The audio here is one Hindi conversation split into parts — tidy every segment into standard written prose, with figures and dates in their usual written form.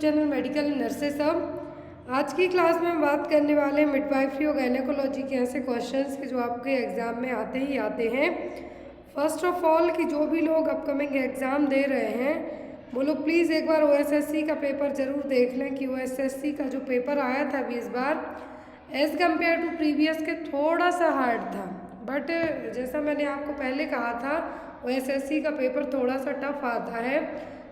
चैनल मेडिकल नर्सेस सब। आज की क्लास में हम बात करने वाले हैं मिडवाइफरी और गायनेकोलॉजी के ऐसे क्वेश्चंस के जो आपके एग्ज़ाम में आते ही आते हैं। फर्स्ट ऑफ ऑल कि जो भी लोग अपकमिंग एग्ज़ाम दे रहे हैं वो लोग प्लीज़ एक बार OSSC का पेपर ज़रूर देख लें कि OSSC का जो पेपर आया था अभी इस बार एज़ कम्पेयर टू प्रीवियस के थोड़ा सा हार्ड था। बट जैसा मैंने आपको पहले कहा था OSSC का पेपर थोड़ा सा टफ आता है।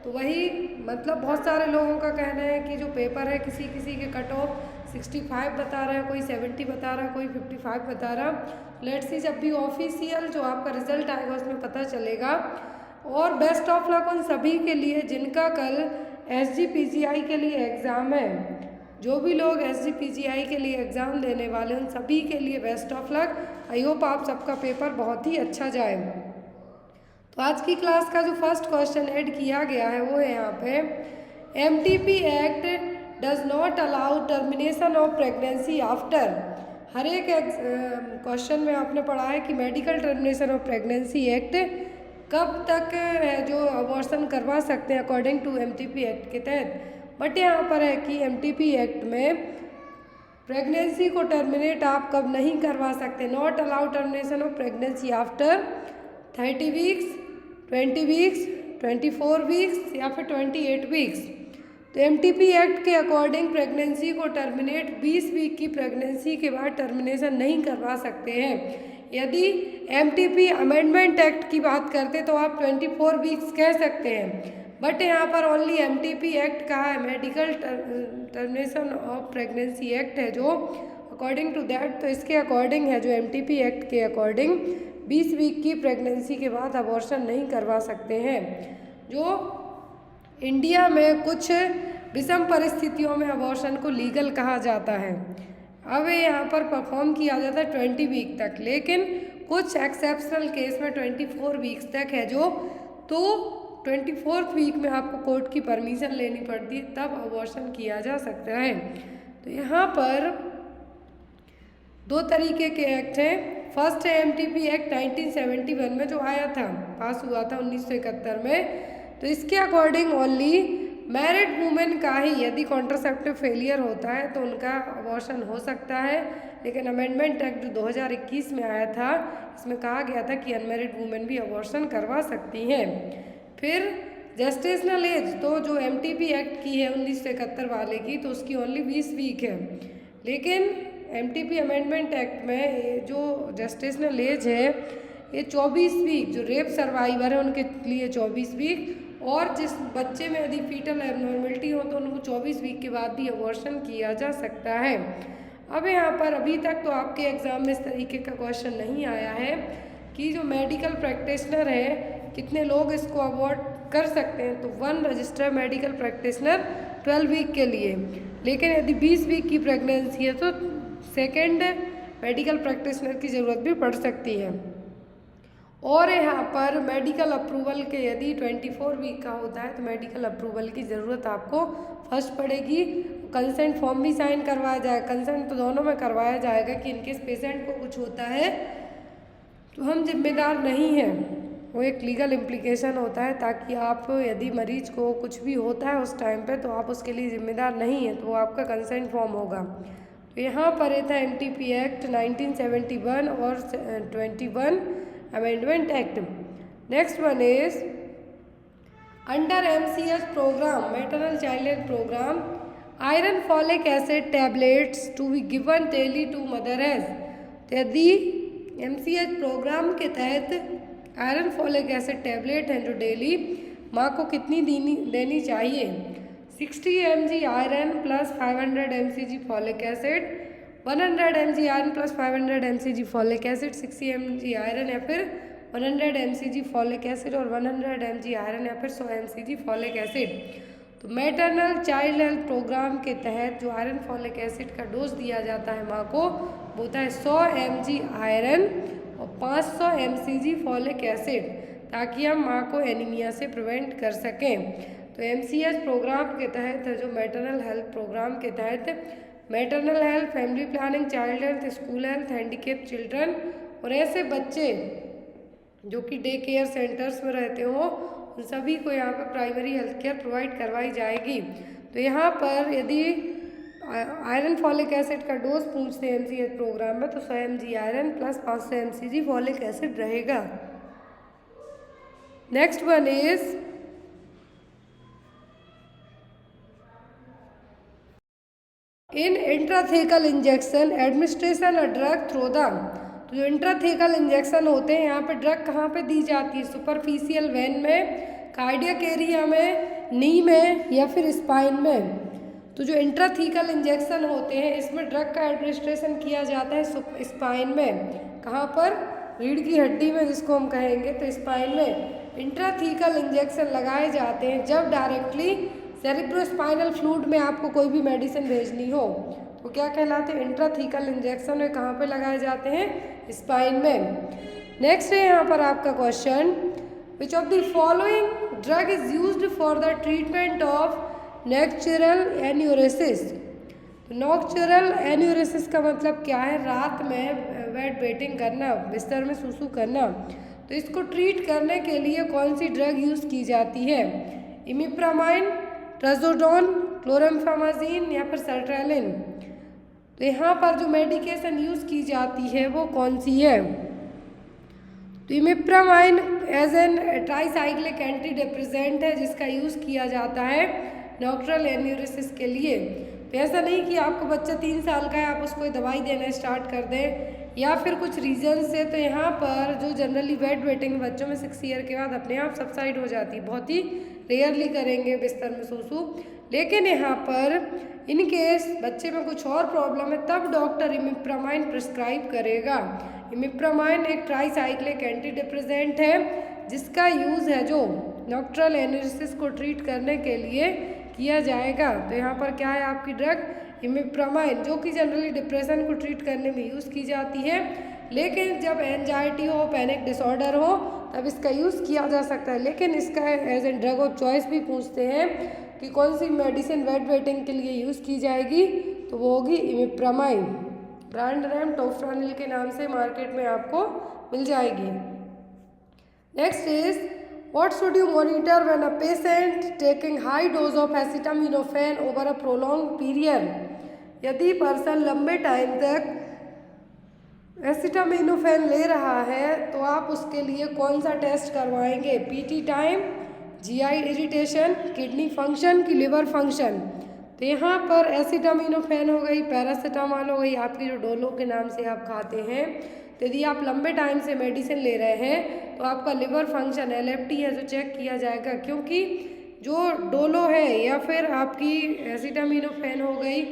तो वही मतलब बहुत सारे लोगों का कहना है कि जो पेपर है किसी किसी के कट ऑफ 65 बता रहा है, कोई 70 बता रहा है, कोई 55 बता रहा। लेट्स सी जब भी ऑफिशियल जो आपका रिजल्ट आएगा उसमें पता चलेगा। और बेस्ट ऑफ लक उन सभी के लिए जिनका कल SGPGI के लिए एग्ज़ाम है। जो भी लोग SGPGI के लिए एग्ज़ाम देने वाले उन सभी के लिए best of luck. I hope आप सबका पेपर बहुत ही अच्छा जाए। तो आज की क्लास का जो फर्स्ट क्वेश्चन ऐड किया गया है वो है यहाँ पे MTP act does not allow termination of pregnancy after. हर एक क्वेश्चन में आपने पढ़ा है कि medical termination of pregnancy act कब तक है जो अबॉर्शन करवा सकते हैं अकॉर्डिंग टू MTP एक्ट के तहत। बट यहाँ पर है कि MTP एक्ट में प्रेगनेंसी को टर्मिनेट आप कब नहीं करवा सकते। Not allow termination of pregnancy after 30 weeks, 20 weeks, 24 weeks या फिर 28 वीक्स। तो MTP एक्ट के अकॉर्डिंग प्रेगनेंसी को टर्मिनेट 20 वीक की प्रेगनेंसी के बाद टर्मिनेशन नहीं करवा सकते हैं। यदि MTP अमेंडमेंट एक्ट की बात करते तो आप 24 वीक्स कह सकते हैं। बट यहाँ पर ओनली MTP एक्ट का है, medical termination of pregnancy act है जो अकॉर्डिंग टू दैट। तो इसके अकॉर्डिंग है जो MTP एक्ट के अकॉर्डिंग 20 वीक की प्रेगनेंसी के बाद अबॉर्शन नहीं करवा सकते हैं। जो इंडिया में कुछ विषम परिस्थितियों में अबॉर्शन को लीगल कहा जाता है। अब यहाँ पर परफॉर्म किया जाता है 20 वीक तक, लेकिन कुछ एक्सेप्शनल केस में 24 वीक्स तक है जो। तो 24th वीक में आपको कोर्ट की परमिशन लेनी पड़ती है तब अबॉर्शन किया जा सकता है। तो यहाँ पर दो तरीके के एक्ट हैं। फर्स्ट है MTP एक्ट 1971 में जो आया था, पास हुआ था 1971 में। तो इसके अकॉर्डिंग ओनली मैरिड वुमेन का ही यदि कॉन्ट्रासेप्टिव फेलियर होता है तो उनका अबॉर्शन हो सकता है। लेकिन अमेंडमेंट एक्ट जो 2021 में आया था इसमें कहा गया था कि अनमैरिड वुमेन भी अबॉर्शन करवा सकती हैं। फिर जेस्टेशनल एज तो जो MTP एक्ट की है 1971 वाले की तो उसकी ओनली 20 वीक है। लेकिन MTP अमेंडमेंट एक्ट में ये जो जेस्टेशनल एज है ये 24 वीक, जो रेप सर्वाइवर है उनके लिए 24 वीक, और जिस बच्चे में यदि फीटल एबनॉर्मलिटी हो तो उनको 24 वीक के बाद भी अबॉर्शन किया जा सकता है। अब यहाँ पर अभी तक तो आपके एग्ज़ाम में इस तरीके का क्वेश्चन नहीं आया है कि जो मेडिकल प्रैक्टिशनर है कितने लोग इसको अवॉर्ड कर सकते हैं। तो 1 रजिस्टर्ड मेडिकल प्रैक्टिशनर 12 वीक के लिए। लेकिन यदि 20 वीक की प्रेगनेंसी है तो सेकेंड मेडिकल प्रैक्टिशनर की ज़रूरत भी पड़ सकती है। और यहाँ पर मेडिकल अप्रूवल के यदि 24 वीक का होता है तो मेडिकल अप्रूवल की ज़रूरत आपको फर्स्ट पड़ेगी। कंसेंट फॉर्म भी साइन करवाया जाएगा, कंसेंट तो दोनों में करवाया जाएगा कि इनकेस पेशेंट को कुछ होता है तो हम जिम्मेदार नहीं हैं। वो एक लीगल इम्प्लीकेशन होता है ताकि आप यदि मरीज को कुछ भी होता है उस टाइम पे तो आप उसके लिए ज़िम्मेदार नहीं हैं, तो वो आपका कंसेंट फॉर्म होगा। तो यहाँ पर ये था MTP एक्ट 1971 और 21 amendment act. Next one is under MCH programme, maternal child health programme, iron folic acid tablets to be given daily to mother age. यदि MCH प्रोग्राम के तहत आयरन फॉलिक एसिड टैबलेट हैं जो डेली माँ को कितनी देनी चाहिए। 60 mg iron plus 500 mcg folic acid, 100 mg iron plus 500 mcg folic acid, 60 mg iron या फिर 100 mcg फॉलिक एसिड और 100 mg आयरन या फिर 100 mcg फॉलिक एसिड। तो मैटरनल चाइल्ड हेल्थ प्रोग्राम के तहत जो आयरन फॉलिक एसिड का डोज दिया जाता है माँ को वो होता है 100 mg आयरन और 500 mcg फॉलिक एसिड, ताकि हम माँ को एनीमिया से प्रिवेंट कर सकें। तो MCH प्रोग्राम के तहत जो मैटरनल हेल्थ प्रोग्राम के तहत maternal health, family planning, child health, school health, handicap children और ऐसे बच्चे जो कि डे केयर सेंटर्स में रहते हो उन सभी को यहाँ पर प्राइमरी हेल्थ केयर प्रोवाइड करवाई जाएगी। तो यहाँ पर यदि आयरन फॉलिक एसिड का डोज पूछते हैं MCH प्रोग्राम में तो 100 mg iron plus 500 mcg folic acid रहेगा। Next one is in intrathecal injection administration a drug through the, तो जो इंट्राथेकल इंजेक्शन होते हैं यहाँ पे ड्रग कहाँ पे दी जाती है, सुपरफिशियल वेन में, कार्डियक एरिया में, नी में या फिर स्पाइन में। तो जो इंट्राथीकल इंजेक्शन होते हैं इसमें ड्रग का एडमिनिस्ट्रेशन किया जाता है स्पाइन में, कहाँ पर, रीढ़ की हड्डी में जिसको हम कहेंगे, तो स्पाइन में इंट्राथीकल इंजेक्शन लगाए जाते हैं जब डायरेक्टली सेरिब्रोस्पाइनल फ्लूइड में आपको कोई भी मेडिसिन भेजनी हो, तो क्या कहलाते हैं, इंट्राथीकल इंजेक्शन है, कहाँ पे लगाए जाते हैं, स्पाइन में। नेक्स्ट है यहाँ पर आपका question, which of the following drug is used for the treatment of nocturnal enuresis. तो नॉक्टर्नल एन्यूरेसिस का मतलब क्या है, रात में बेड वेटिंग करना, बिस्तर में सुसु करना। तो इसको ट्रीट करने के लिए कौन सी ड्रग यूज़ की जाती है, इमिप्रामाइन, ट्राजोडोन, क्लोरम्फामाजिन या फिर सर्ट्रेलिन। तो यहाँ पर जो मेडिकेशन यूज़ की जाती है वो कौन सी है, तो imipramine as an tricyclic anti depressant है जिसका यूज़ किया जाता है नॉक्टर्नल एन्यूरेसिस के लिए। तो ऐसा नहीं कि आपको बच्चा 3 साल का है आप उसको दवाई देना स्टार्ट कर दें या फिर कुछ रीज़न से, तो यहाँ पर जो जनरली बेड वेटिंग बच्चों में 6 ईयर के बाद अपने आप सबसाइड हो जाती है, बहुत ही रेयरली करेंगे बिस्तर में सूसू। लेकिन यहाँ पर इन केस बच्चे में कुछ और प्रॉब्लम है तब डॉक्टर इमिप्रामाइन प्रिस्क्राइब करेगा। इमिप्रामाइन एक ट्राईसाइक्लिक एंटी डिप्रेसेंट है जिसका यूज़ है जो नॉक्टर्नल एन्यूरेसिस को ट्रीट करने के लिए किया जाएगा। तो यहाँ पर क्या है आपकी ड्रग इमिप्रामाइन, जो कि जनरली डिप्रेशन को ट्रीट करने में यूज़ की जाती है, लेकिन जब एंजाइटी हो, पैनिक डिसऑर्डर हो तब इसका यूज़ किया जा सकता है। लेकिन इसका as a drug of choice भी पूछते हैं कि कौन सी मेडिसिन बेड वेटिंग के लिए यूज़ की जाएगी, तो वो होगी इमिप्रामाइन। ब्रांड नेम टोफ्रानिल के नाम से मार्केट में आपको मिल जाएगी। Next is What should you monitor when a patient taking high dose of acetaminophen over a prolonged period? यदि पर्सन लंबे टाइम तक एसिटामिनोफेन ले रहा है तो आप उसके लिए कौन सा टेस्ट करवाएंगे, PT time, GI irritation, kidney function की लिवर फंक्शन। तो यहाँ पर एसिटामिनोफेन हो गई, पैरासीटामोल हो गई, आपकी जो डोलो के नाम से आप खाते हैं, तो यदि आप लंबे टाइम से मेडिसिन ले रहे हैं तो आपका लिवर फंक्शन LFT है जो चेक किया जाएगा, क्योंकि जो डोलो है या फिर आपकी एसिटामिनोफेन हो गई,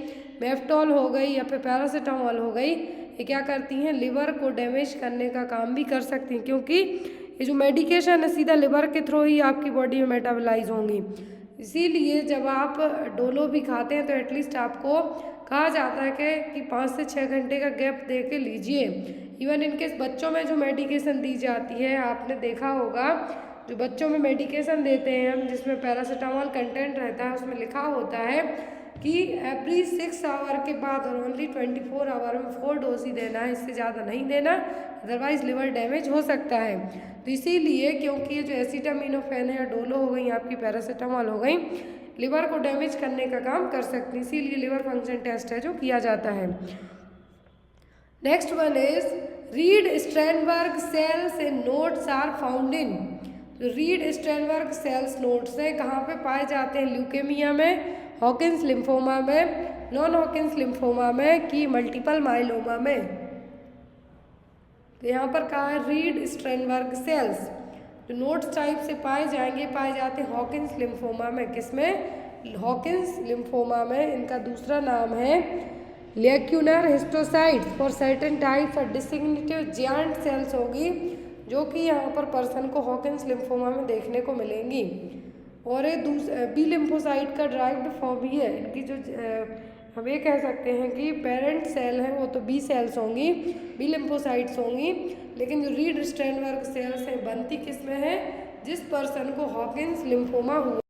मेफ्टॉल हो गई या फिर पैरासीटामोल हो गई, ये क्या करती हैं, लिवर को डैमेज करने का काम भी कर सकती हैं, क्योंकि ये जो मेडिकेशन है सीधा लिवर के थ्रू ही आपकी बॉडी में मेटाबोलाइज होंगी। इसीलिए जब आप डोलो भी खाते हैं तो एटलीस्ट आपको कहा जाता है कि 5 से 6 घंटे का गैप दे के लीजिए। इवन इनकेस बच्चों में जो मेडिकेशन दी जाती है, आपने देखा होगा जो बच्चों में मेडिकेशन देते हैं हम जिसमें पैरासीटामोल कंटेंट रहता है, उसमें लिखा होता है कि एवरी 6 आवर के बाद और ओनली 24 आवर में 4 डोज ही देना है, इससे ज़्यादा नहीं देना, अदरवाइज लिवर डैमेज हो सकता है। तो इसीलिए क्योंकि ये जो एसिटामिनोफेन है, डोलो हो गई, आपकी पैरासीटामोल हो गई, लिवर को डैमेज करने का काम कर सकती है, इसीलिए लिवर फंक्शन टेस्ट है जो किया जाता है। Next one is Reed Sternberg cells in nodes are found in. तो रीड स्ट्रैनबर्ग सेल्स नोड्स हैं कहाँ पे पाए जाते हैं, ल्यूकेमिया में, हॉकिंस लिम्फोमा में, नॉन हॉकिंस लिम्फोमा में कि मल्टीपल माइलोमा में। तो यहाँ पर कहा है रीड स्ट्रैनबर्ग सेल्स जो नोड्स टाइप से पाए जाते हैं हॉकिंस लिम्फोमा में, किसमें, हॉकिंस लिम्फोमा में। इनका दूसरा नाम है lacunar histiocytes for certain types of distinctive giant cells होगी, जो कि यहाँ पर पर्सन को हॉकिंस लिम्फोमा में देखने को मिलेंगी। और ये बी लिम्फोसाइट का ड्राइव्ड फॉर्म ही है। इनकी जो हम ये कह सकते हैं कि पेरेंट सेल हैं वो तो बी सेल्स होंगी, बी लिम्फोसाइट्स होंगी, लेकिन जो रीड स्ट्रैनबर्ग सेल्स हैं बनती किस में है, जिस पर्सन को हॉकिंस लिम्फोमा हुआ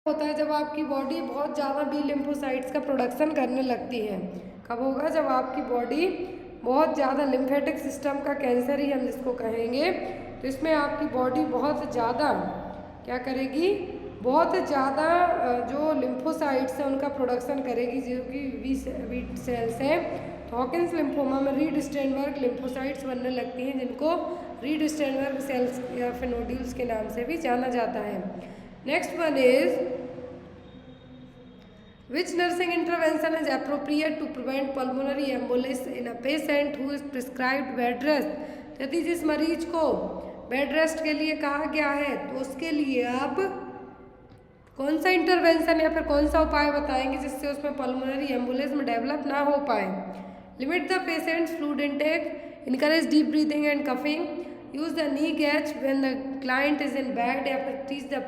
होता है जब आपकी बॉडी बहुत ज़्यादा बी लिम्फोसाइट्स का प्रोडक्शन करने लगती है। कब होगा, जब आपकी बॉडी बहुत ज़्यादा लिम्फेटिक सिस्टम का कैंसर ही हम जिसको कहेंगे, तो इसमें आपकी बॉडी बहुत ज़्यादा क्या करेगी, बहुत ज़्यादा जो लिम्फोसाइट्स हैं उनका प्रोडक्शन करेगी, जो कि वी सेल्स हैं। तो हॉकिंस लिम्फोमा में रीड स्टेनबर्ग लिम्फोसाइट्स बनने लगती हैं, जिनको रीड स्टेनबर्ग सेल्स या फिर नोड्यूल्स के नाम से भी जाना जाता है। Next one is which nursing intervention is appropriate to prevent pulmonary embolism in a patient who is prescribed bed rest. यदि जिस मरीज को बेड रेस्ट के लिए कहा गया है तो उसके लिए आप कौन सा इंटरवेंशन या फिर कौन सा उपाय बताएंगे जिससे उसमें पल्मोनरी एम्बोलिज्म डेवलप ना हो पाए। Limit the patient's fluid intake, encourage deep breathing and coughing, use the knee gatch when the client is in bed, या फिर teach the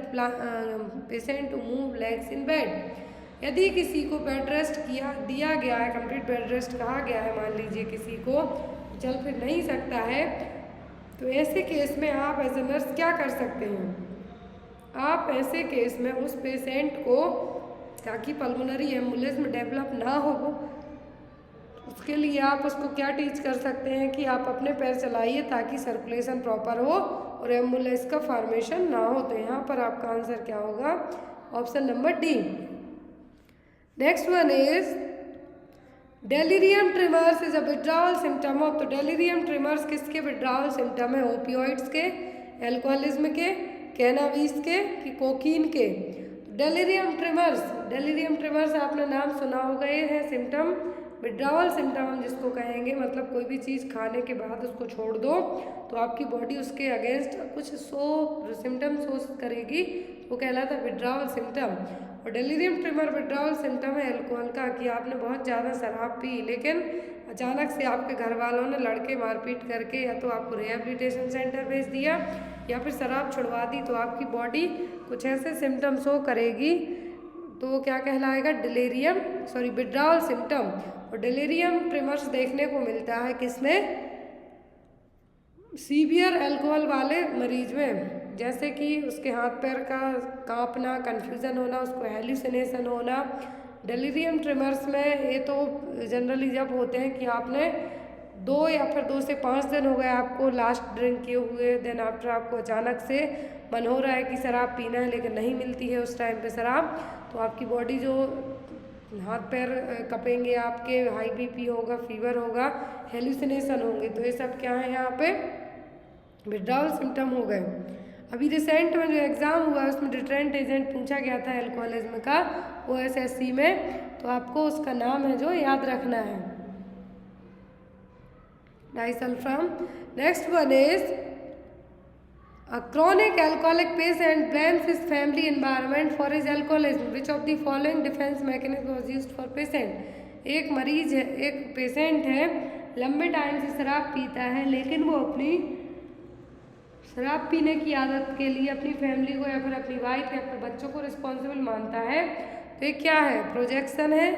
patient to move legs in bed. यदि किसी को बेड रेस्ट दिया गया है, कंप्लीट बेड रेस्ट कहा गया है, मान लीजिए किसी को चल फिर नहीं सकता है, तो ऐसे केस में आप एज ए नर्स क्या कर सकते हैं। आप ऐसे केस में उस पेशेंट को, ताकि पल्मोनरी एम्बोलिज्म डेवलप ना हो, उसके लिए आप उसको क्या टीच कर सकते हैं कि आप अपने पैर चलाइए ताकि सर्कुलेशन प्रॉपर हो और एम्बुलेंस का फॉर्मेशन ना हो। तो यहाँ पर आपका आंसर क्या होगा, option number D. Next one is delirium trimmers is a withdrawal symptom of. तो डेलीरियम ट्रिमर्स किसके विड्रॉवल सिम्टम है, ओपियोइड्स के, एल्कोहलिज्म के, कैनाबीस के कि कोकीन के। डेलीरियम ट्रिमर्स आपने नाम सुना होगा, ये है सिम्टम, विड्रॉवल सिम्टम हम जिसको कहेंगे, मतलब कोई भी चीज़ खाने के बाद उसको छोड़ दो तो आपकी बॉडी उसके अगेंस्ट कुछ सिम्टम शो करेगी, वो कहलाता है विड्रॉवल सिम्टम। और डेलीरियम ट्रिमर विड्रॉवल सिम्टम है अल्कोहल का, कि आपने बहुत ज़्यादा शराब पी लेकिन अचानक से आपके घर वालों ने लड़के मारपीट करके या तो आपको रिहेबिलिटेशन सेंटर भेज दिया या फिर शराब छुड़वा दी, तो आपकी बॉडी कुछ ऐसे सिम्टम शो करेगी, तो वो क्या कहलाएगा, विड्रॉवल सिम्टम। और डेलीरियम ट्रिमर्स देखने को मिलता है किसमें, सीवियर अल्कोहल वाले मरीज में, जैसे कि उसके हाथ पैर का कांपना, कन्फ्यूज़न होना, उसको हेल्यूसिनेशन होना। डेलीरियम ट्रिमर्स में ये तो जनरली जब होते हैं कि आपने 2 से 5 दिन हो गए आपको लास्ट ड्रिंक किए हुए, देन आफ्टर आपको अचानक से मन हो रहा है कि शराब पीना है लेकिन नहीं मिलती है उस टाइम पे शराब, तो आपकी बॉडी जो हाथ पैर कपेंगे आपके, हाई बीपी होगा, फीवर होगा, हेल्यूसिनेशन होंगे, तो ये सब क्या है यहाँ पे विड्रॉवल सिम्टम हो गए। अभी रिसेंट में जो एग्ज़ाम हुआ है उसमें डिटरेंट एजेंट पूछा गया था अल्कोहलिज्म का OSSC में, तो आपको उसका नाम है जो याद रखना है, disulfiram. Next one is a chronic alcoholic patient blames his family environment for his alcoholism. Which of the following defense mechanism was used for patient? एक मरीज है, एक पेशेंट है, लंबे टाइम से शराब पीता है, लेकिन वो अपनी शराब पीने की आदत के लिए अपनी फैमिली को या फिर अपनी वाइफ या फिर बच्चों को रिस्पॉन्सिबल मानता है। तो ये क्या है, प्रोजेक्शन है,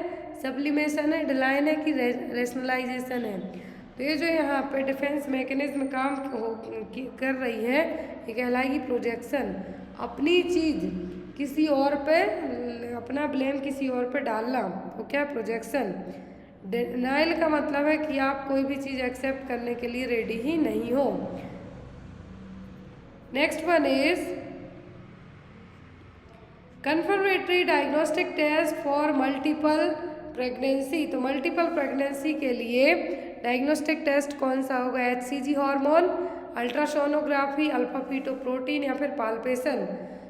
सब्लिमेशन है, डिलाइन है कि रेशनलाइजेशन है। तो ये जो यहाँ पे डिफेंस मैकेनिज्म काम कर रही है, ये कहलाएगी प्रोजेक्शन। अपनी चीज़ किसी और पे, अपना ब्लेम किसी और पे डालना, तो क्या प्रोजेक्शन। डिनाइल का मतलब है कि आप कोई भी चीज़ एक्सेप्ट करने के लिए रेडी ही नहीं हो। Next one is confirmatory diagnostic test for multiple pregnancy. तो मल्टीपल प्रेगनेंसी के लिए डायग्नोस्टिक टेस्ट कौन सा होगा, HCG hormone, ultrasonography, alpha fetoprotein या फिर पाल्पेशन।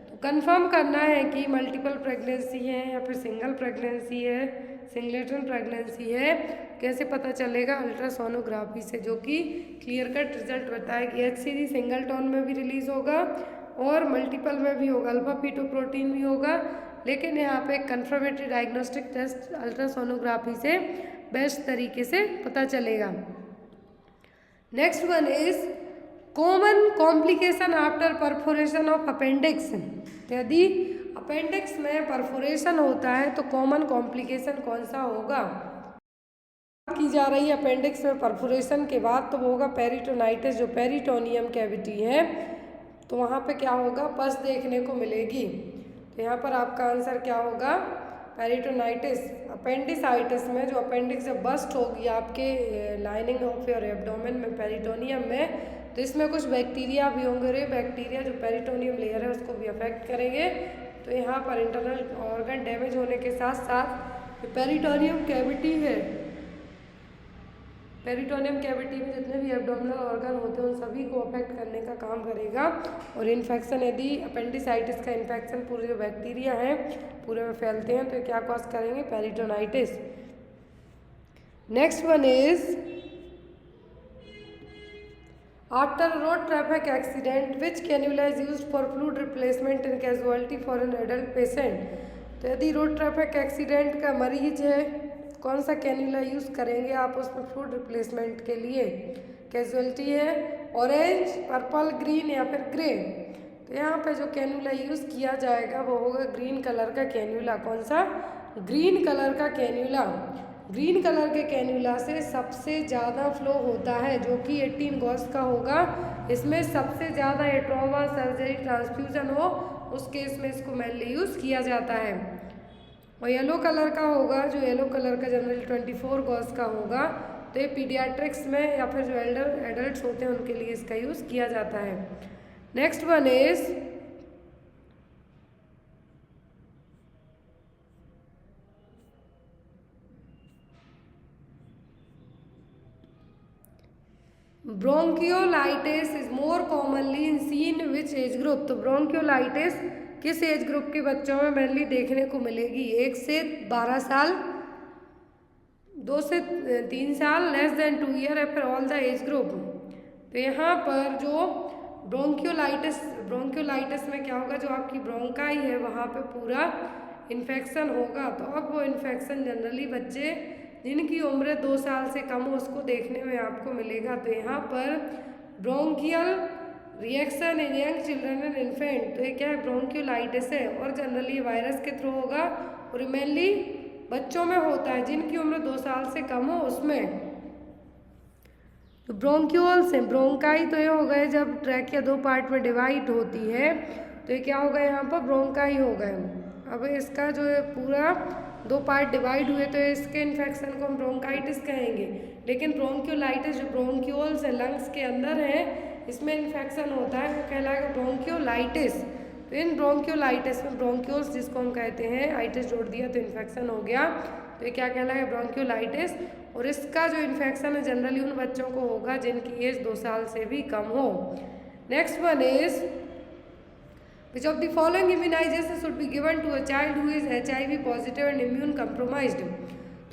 तो कंफर्म करना है कि मल्टीपल प्रेगनेंसी है या फिर सिंगल प्रेगनेंसी है, सिंगलेटन प्रेगनेंसी है, कैसे पता चलेगा, अल्ट्रासोनोग्राफी से, जो कि क्लियर कट रिजल्ट बताएगी। HCG सिंगल टोन में भी रिलीज होगा और मल्टीपल में भी होगा, अल्फा फीटोप्रोटीन भी होगा, लेकिन यहाँ पे कंफर्मेटरी डायग्नोस्टिक टेस्ट अल्ट्रासोनोग्राफी से बेस्ट तरीके से पता चलेगा। Next one is common complication after perforation of appendix. यदि अपेंडिक्स में परफोरेशन होता है तो कॉमन कॉम्प्लिकेशन कौन सा होगा की जा रही है अपेंडिक्स में परफोरेशन के बाद, तो वो होगा पेरिटोनाइटिस, जो पेरिटोनियम कैविटी है, तो वहाँ पे क्या होगा, पस देखने को मिलेगी। तो यहाँ पर आपका आंसर क्या होगा, पेरिटोनाइटिस। अपेंडिसाइटिस में जो अपेंडिक्स जब बस्ट होगी आपके लाइनिंग ऑफ योर एब्डोमेन में, पेरिटोनियम में, तो इसमें कुछ बैक्टीरिया भी होंगे, और ये बैक्टीरिया जो पेरिटोनियम लेयर है उसको भी अफेक्ट करेंगे। तो यहाँ पर इंटरनल ऑर्गन डैमेज होने के साथ साथ पेरिटोनियम कैविटी है, पेरिटोनियम कैविटी में जितने भी एब्डोमिनल ऑर्गन होते हैं उन सभी को अफेक्ट करने का काम करेगा। और इन्फेक्शन, यदि अपेंडिसाइटिस का इन्फेक्शन पूरे जो बैक्टीरिया हैं पूरे में फैलते हैं तो क्या कॉज करेंगे, peritonitis. Next one is after road traffic accident which cannula is used for fluid replacement in casualty for an adult patient. तो यदि रोड ट्रैफिक एक्सीडेंट का मरीज है कौन सा कैन्यूला यूज़ करेंगे आप उसमें फ्लूइड रिप्लेसमेंट के लिए। कैजुअलिटी है ऑरेंज, पर्पल, ग्रीन या फिर ग्रे। तो यहाँ पे जो कैन्यूला यूज़ किया जाएगा वो होगा ग्रीन कलर का कैन्यूला। कौन सा, ग्रीन कलर का कैन्यूला। ग्रीन कलर के कैन्यूला से सबसे ज़्यादा फ्लो होता है जो कि 18 गॉस का होगा। इसमें सबसे ज़्यादा ये ट्रॉमा, सर्जरी, ट्रांसफ्यूजन हो उस केस में इसको मेनली यूज़ किया जाता है। और येलो कलर का होगा, जो येलो कलर का जनरली 24 गॉस का होगा। तो ये पीडियाट्रिक्स में या फिर जो एडल्ट्स होते हैं उनके लिए इसका यूज़ किया जाता है। Next one is bronchiolitis is more commonly in seen which age group. तो ब्रोंकियोलाइटिस किस एज ग्रुप के बच्चों में मेनली देखने को मिलेगी, 1 से 12 साल, 2 से 3 साल, लेस देन 2 ईयर, या फिर ऑल द एज ग्रुप। तो यहाँ पर जो ब्रोंकियोलाइटिस में क्या होगा, जो आपकी ब्रोंकाई है वहाँ पे पूरा इन्फेक्शन होगा। तो अब वो इन्फेक्शन जनरली बच्चे जिनकी उम्र 2 साल से कम हो उसको देखने में आपको मिलेगा। तो यहाँ पर bronchial reaction in young children and infant, तो ये क्या है, ब्रोंकियोलाइटिस है और जनरली वायरस के थ्रू होगा और मेनली बच्चों में होता है जिनकी उम्र 2 साल से कम हो उसमें। तो ब्रोंक्यूल्स है, ब्रोंकाई तो ये हो गए जब ट्रैकिया 2 पार्ट में डिवाइड होती है तो ये क्या होगा, यहाँ पर ब्रोंकाई हो गए। अब इसका जो है पूरा 2 पार्ट डिवाइड हुए तो इसके इन्फेक्शन को हम ब्रोंकाइटिस कहेंगे। लेकिन ब्रोंकियोलाइटिस जो ब्रोंक्यूल्स है लंग्स के अंदर है इसमें इन्फेक्शन होता है वो कहलाएगा ब्रोंकियोलाइटिस। तो इन ब्रोंकियोलाइटिस में ब्रोंक्यूल्स जिसको हम कहते हैं, आइटिस जोड़ दिया तो इन्फेक्शन हो गया, तो ये क्या कहलाएगा, ब्रोंकियोलाइटिस। और इसका जो इन्फेक्शन है जनरली उन बच्चों को होगा जिनकी एज 2 साल से भी कम हो। Next one is Which of the following immunization should be given to a child who is HIV positive and immune compromised?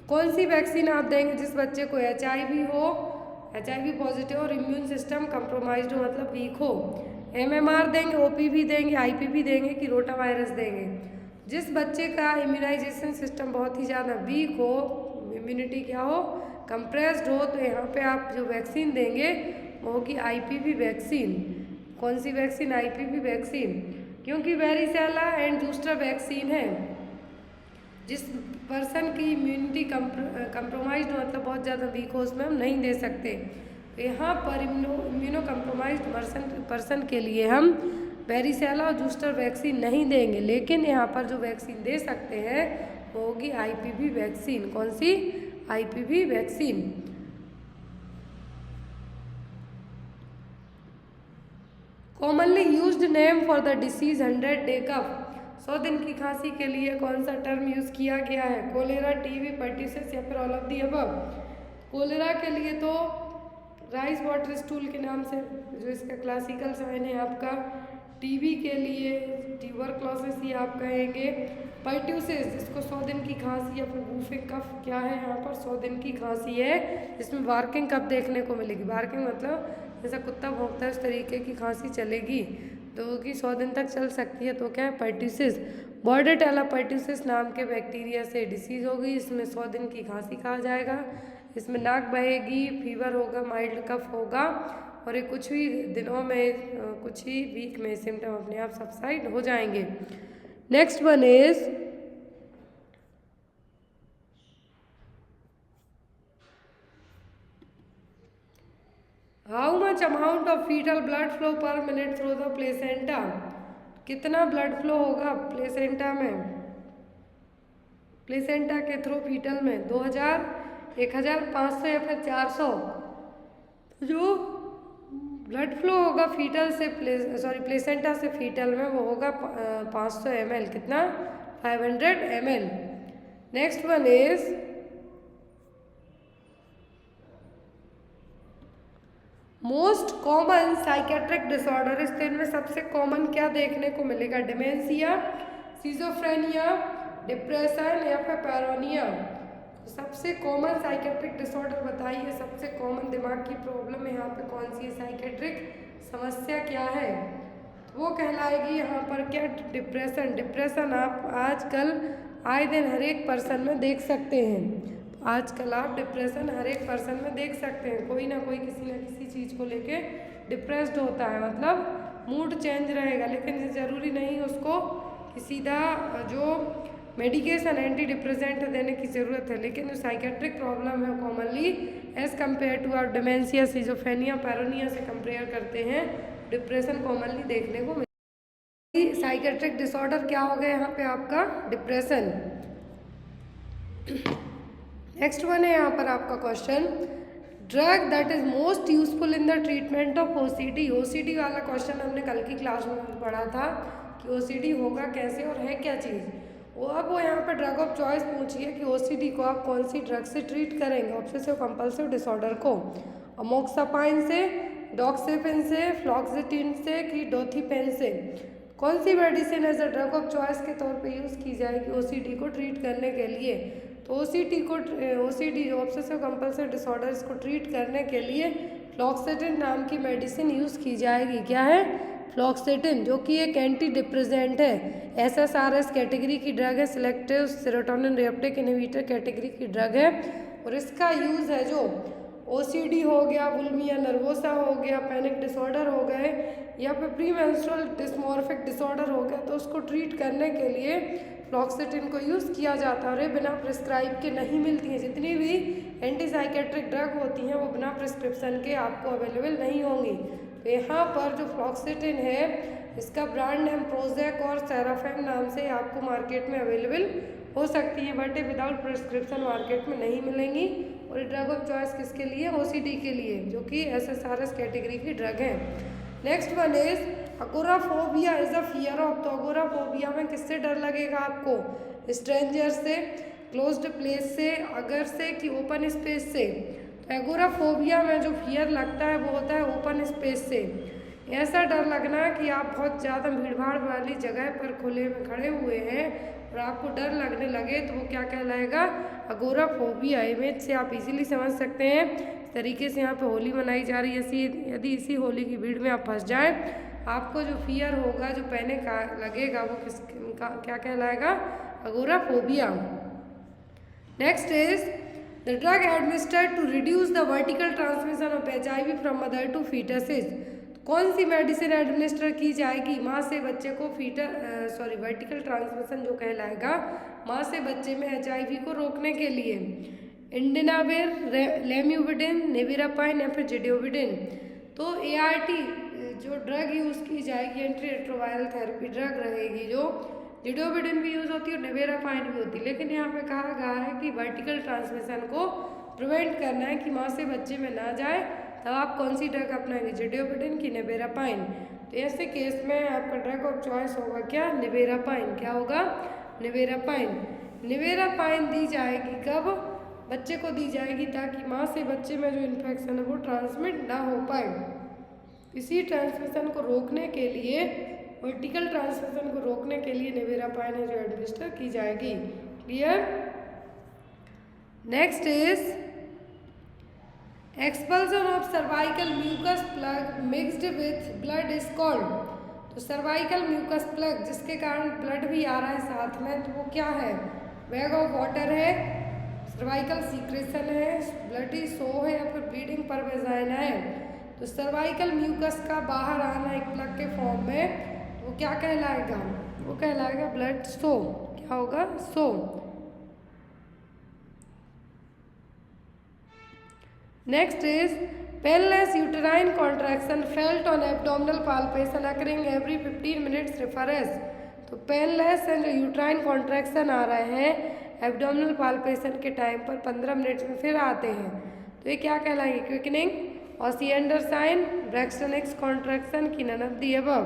कौन सी वैक्सीन आप देंगे जिस बच्चे को HIV हो, HIV पॉजिटिव और इम्यून सिस्टम कंप्रोमाइज्ड हो मतलब वीक हो। MMR देंगे, OPV देंगे, IPV देंगे कि रोटा वायरस देंगे। जिस बच्चे का इम्यूनाइजेशन सिस्टम बहुत ही ज़्यादा वीक हो, इम्यूनिटी क्या हो, कंप्रेस्ड हो, तो यहाँ पे आप जो वैक्सीन देंगे वो होगी IPV वैक्सीन। कौन सी वैक्सीन, IPV वैक्सीन, क्योंकि वेरिसेला एंड जूस्टर वैक्सीन है। जिस पर्सन की इम्यूनिटी कंप्रोमाइज्ड मतलब बहुत ज़्यादा वीक हो उसमें हम नहीं दे सकते। तो यहाँ पर इम्यूनो कंप्रोमाइज्ड पर्सन के लिए हम वेरिसेला और जूस्टर वैक्सीन नहीं देंगे, लेकिन यहाँ पर जो वैक्सीन दे सकते हैं वो होगी IPV वैक्सीन। कौन सी, IPV vaccine. Commonly used name for the disease 100 day cough. 100 दिन की खांसी के लिए कौन सा टर्म यूज़ किया गया है, कोलेरा, टीबी, पर्टिसिस या फिर all of the above. Cholera के लिए तो राइस वाटर स्टूल के नाम से जो इसका क्लासिकल साइन है आपका। टीबी के लिए ट्यूबरक्लोसिस ही आप कहेंगे। पर्ट्यूसिस जिसको 100 दिन की खांसी या फिर वूफिंग कफ क्या है, यहाँ पर 100 दिन की खांसी है जिसमें बार्किंग कफ देखने को मिलेगी। बार्किंग मतलब जैसा कुत्ता भौंकता है उस तरीके की खांसी चलेगी तो कि 100 दिन तक चल सकती है, तो क्या है, पर्ट्यूसिस। बॉर्डेटेला पर्ट्यूसिस नाम के बैक्टीरिया से डिसीज़ होगी, इसमें 100 दिन की खांसी कहा जाएगा। इसमें नाक बहेगी, फीवर होगा, माइल्ड कफ होगा और ये कुछ ही दिनों में, कुछ ही वीक में सिम्टम अपने आप सबसाइड हो जाएंगे। Next one is how much amount of fetal blood flow per minute through the placenta. कितना ब्लड फ्लो होगा प्लेसेंटा में, प्लेसेंटा के थ्रू फीटल में 2000, 1500 या फिर 400। जो ब्लड फ्लो होगा फीटल से प्लेसेंटा से फीटल में, वो होगा 500 ml। कितना? 500 ml। Next one is most common psychiatric disorder. इस दिन में सबसे कॉमन क्या देखने को मिलेगा? डिमेंशिया, सिजोफ्रेनिया, डिप्रेशन या फिर पैरोनिया। सबसे कॉमन साइकेट्रिक डिसऑर्डर बताइए, सबसे कॉमन दिमाग की प्रॉब्लम यहाँ पे कौन सी है? साइकेट्रिक समस्या क्या है? तो वो कहलाएगी यहाँ पर क्या? डिप्रेशन। डिप्रेशन आप आजकल आए दिन हर एक पर्सन में देख सकते हैं। आजकल आप डिप्रेशन हर एक पर्सन में देख सकते हैं, कोई ना कोई किसी न किसी चीज़ को लेके डिप्रेस्ड होता है, मतलब मूड चेंज रहेगा। लेकिन ये ज़रूरी नहीं उसको कि सीधा जो मेडिकेशन एंटी डिप्रेसेंट देने की ज़रूरत है, लेकिन जो साइकेट्रिक प्रॉब्लम है commonly as compare to are dementia, schizophrenia, paranoia से कंपेयर करते हैं डिप्रेशन कॉमनली देखने को मिलता है। साइकेट्रिक डिसऑर्डर क्या हो गया यहाँ पे? आपका डिप्रेशन। नेक्स्ट वन है यहाँ पर आपका question, drug that is most useful in the treatment of OCD. OCD वाला क्वेश्चन हमने कल की क्लास में पढ़ा था कि ओसीडी होगा कैसे और है क्या चीज़। वो यहाँ पर ड्रग ऑफ चॉइस पूछिए कि ओसीडी को आप कौन सी ड्रग से ट्रीट करेंगे? ऑब्सेसिव कंपल्सिव डिसऑर्डर को अमोक्सापाइन से, डॉक्सेपिन से, फ्लॉक्सिटिन से कि डोथिपेन से। कौन सी medicine as a drug of choice के तौर पे यूज़ की जाएगी ओसीडी को ट्रीट करने के लिए? तो ओसीडी ऑब्सेसिव कंपल्सिव डिसऑर्डर्स को ट्रीट करने के लिए फ्लॉक्सिटिन नाम की मेडिसिन यूज़ की जाएगी। क्या है? फ्लॉक्सिटिन, जो कि एक एंटी डिप्रेसेंट है, एसएसआरएस कैटेगरी की ड्रग है, selective serotonin reuptake inhibitor category की ड्रग है। और इसका यूज़ है जो ओसीडी हो गया, बुलिमिया नर्वोसा हो गया, पैनिक डिसऑर्डर हो गए या फिर प्रीमेंस्ट्रुअल डिस्मॉर्फिक डिसऑर्डर हो गया, तो उसको ट्रीट करने के लिए फ्लॉक्सिटिन को यूज़ किया जाता है। और ये बिना प्रिस्क्राइब के नहीं मिलती हैं, जितनी भी एंटी साइकेट्रिक ड्रग होती हैं वो बिना प्रिस्क्रिप्शन के आपको अवेलेबल नहीं होंगी। तो यहाँ पर जो फ्लॉक्सिटिन है इसका ब्रांड नेम प्रोजेक और सेराफेम नाम से आपको मार्केट में अवेलेबल हो सकती है, बट विदाउट प्रिस्क्रिप्शन मार्केट में नहीं मिलेंगी। और ये ड्रग ऑफ चॉइस किसके लिए? ओसीडी के लिए, जो कि एसएसआरएस कैटेगरी की ड्रग है। Next one is agoraphobia is a fear of. तो अगोराफोबिया में किससे डर लगेगा आपको? स्ट्रेंजर से, क्लोज्ड प्लेस से, अगर से कि ओपन स्पेस से? तो एगोराफोबिया में जो फियर लगता है वो होता है ओपन स्पेस से। ऐसा डर लगना कि आप बहुत ज़्यादा भीड़ भाड़ वाली जगह पर खुले में खड़े हुए हैं और आपको डर लगने लगे तो वो क्या कहलाएगा? अगोराफोबिया। इमेज से आप इजीली समझ सकते हैं। इस तरीके से यहाँ पे होली मनाई जा रही है, यदि इसी होली की भीड़ में आप फंस जाएं, आपको जो फियर होगा, जो पैनिक लगेगा, वो क्या कहलाएगा? Agoraphobia. Next is the drug administered to reduce the vertical transmission of HIV from mother to foetuses. कौन सी मेडिसिन एडमिनिस्टर की जाएगी माँ से बच्चे को? वर्टिकल ट्रांसमिशन जो कहलाएगा माँ से बच्चे में HIV को रोकने के लिए। इंडिनाविर, लेम्यूविडिन, नेविरापाइन या फिर जिडोविडिन। तो ART जो ड्रग यूज़ की जाएगी एंटी रेट्रोवायरल थेरेपी ड्रग रहेगी, जो जिडोविडिन भी यूज़ होती है और नेविरापाइन भी होती है। लेकिन यहाँ पे कहा गया है कि वर्टिकल ट्रांसमिशन को प्रिवेंट करना है कि माँ से बच्चे में ना जाए, तब आप कौन सी ड्रग अपनाएंगे? जिडोविडिन की नेविरापाइन। तो ऐसे केस में आपका ड्रग ऑफ चॉइस होगा क्या? नेविरापाइन। क्या होगा? नेविरापाइन। नेविरापाइन दी जाएगी कब? बच्चे को दी जाएगी ताकि माँ से बच्चे में जो इन्फेक्शन है वो ट्रांसमिट ना हो पाए। इसी ट्रांसमिशन को रोकने के लिए, वर्टिकल ट्रांसमिशन को रोकने के लिए नेविरापाइन है जो एडमिनिस्टर की जाएगी। Clear? Next is expulsion of cervical mucus plug mixed with blood is called. तो सर्वाइकल म्यूकस प्लग जिसके कारण ब्लड भी आ रहा है साथ में, तो वो क्या है? बैग ऑफ वाटर है, सर्वाइकल सीक्रेशन है, ब्लडी सो है या फिर ब्लीडिंग पर वेजाइना है। तो सर्वाइकल म्यूकस का बाहर आना एक प्लग के फॉर्म में, तो वो क्या कहलाएगा? वो कहलाएगा ब्लड सो। क्या होगा? Show. Next is painless uterine contraction felt on abdominal palpation occurring every 15 minutes reference. तो पेनलेस एंड यूटेराइन कॉन्ट्रैक्शन आ रहे हैं एब्डोमिनल पाल्पेशन के टाइम पर 15 मिनट में फिर आते हैं, तो ये क्या कहलाएंगे? क्विकनिंग और सी अंडरसाइन ब्रैक्सटन हिक्स कॉन्ट्रैक्शन की नन ऑफ दी अबव।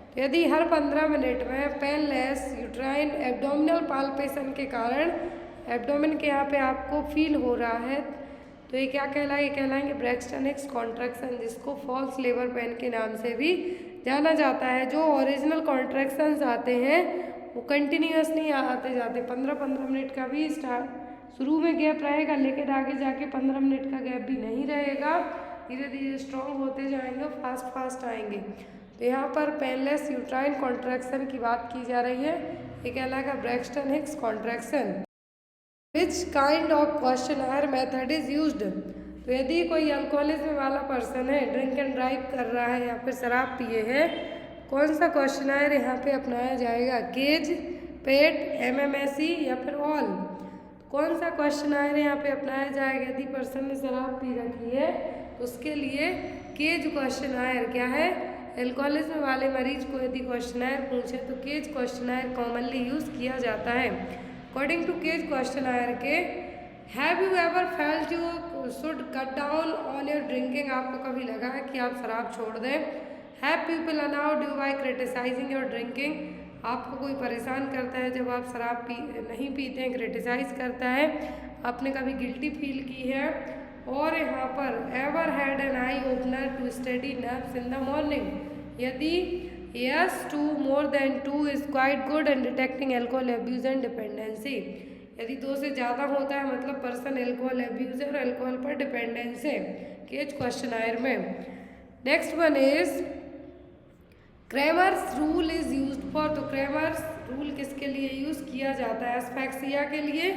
तो यदि हर 15 मिनट में पेनलेस यूट्राइन एब्डोमिनल पाल्पेशन के कारण एब्डोमेन के यहाँ पे आपको फील हो रहा है तो ये क्या कहलाएंगे ब्रैक्सटन हिक्स कॉन्ट्रैक्शन, जिसको फॉल्स लेबर पेन के नाम से भी जाना जाता है। जो ओरिजिनल कॉन्ट्रैक्शंस आते हैं वो कंटिन्यूस नहीं आते जाते, 15-15 मिनट का भी शुरू में गैप रहेगा, लेकिन आगे जाके 15 मिनट का गैप भी नहीं रहेगा, धीरे धीरे स्ट्रॉन्ग होते जाएंगे, फास्ट आएंगे। तो यहाँ पर पेनलेस यूट्राइन कॉन्ट्रैक्शन की बात की जा रही है, ये कहलाएगा Braxton Hicks contraction. Which kind of questionnaire method is used. तो यदि कोई अल्कोहलिज्म वाला पर्सन है, ड्रिंक एंड ड्राइव कर रहा है या फिर शराब पिए है, कौन सा क्वेश्चनर यहाँ पे अपनाया जाएगा, केज, पेट, MMSE या फिर ऑल। कौन सा क्वेश्चनर यहाँ पे अपनाया जाएगा यदि पर्सन ने शराब पी रखी है तो उसके लिए केज क्वेश्चनर क्या है। एल्कोहलिज्म वाले मरीज को यदि क्वेश्चनर पूछे तो केज क्वेश्चनर कॉमनली यूज़ किया जाता है। अकॉर्डिंग टू केज क्वेश्चनर के have you ever felt you should cut down on your drinking, आपको कभी लगा है कि आप शराब छोड़ दें। Have people allowed you by criticising your drinking, आपको कोई परेशान करता है जब आप शराब नहीं पीते हैं, क्रिटिसाइज करता है, आपने कभी गिल्टी फील की है। और यहाँ पर ever had an eye opener to steady nerves in the morning, यदि yes to more than 2 is quite good and detecting alcohol abuse and dependency, यदि 2 से ज़्यादा होता है मतलब पर्सन एल्कोहल एब्यूज और एल्कोहल पर डिपेंडेंस है केज क्वेश्चनर में। Next one is Cramer's rule is used for. तो क्रेमर्स रूल किसके लिए यूज़ किया जाता है, एस्फेक्सिया के लिए,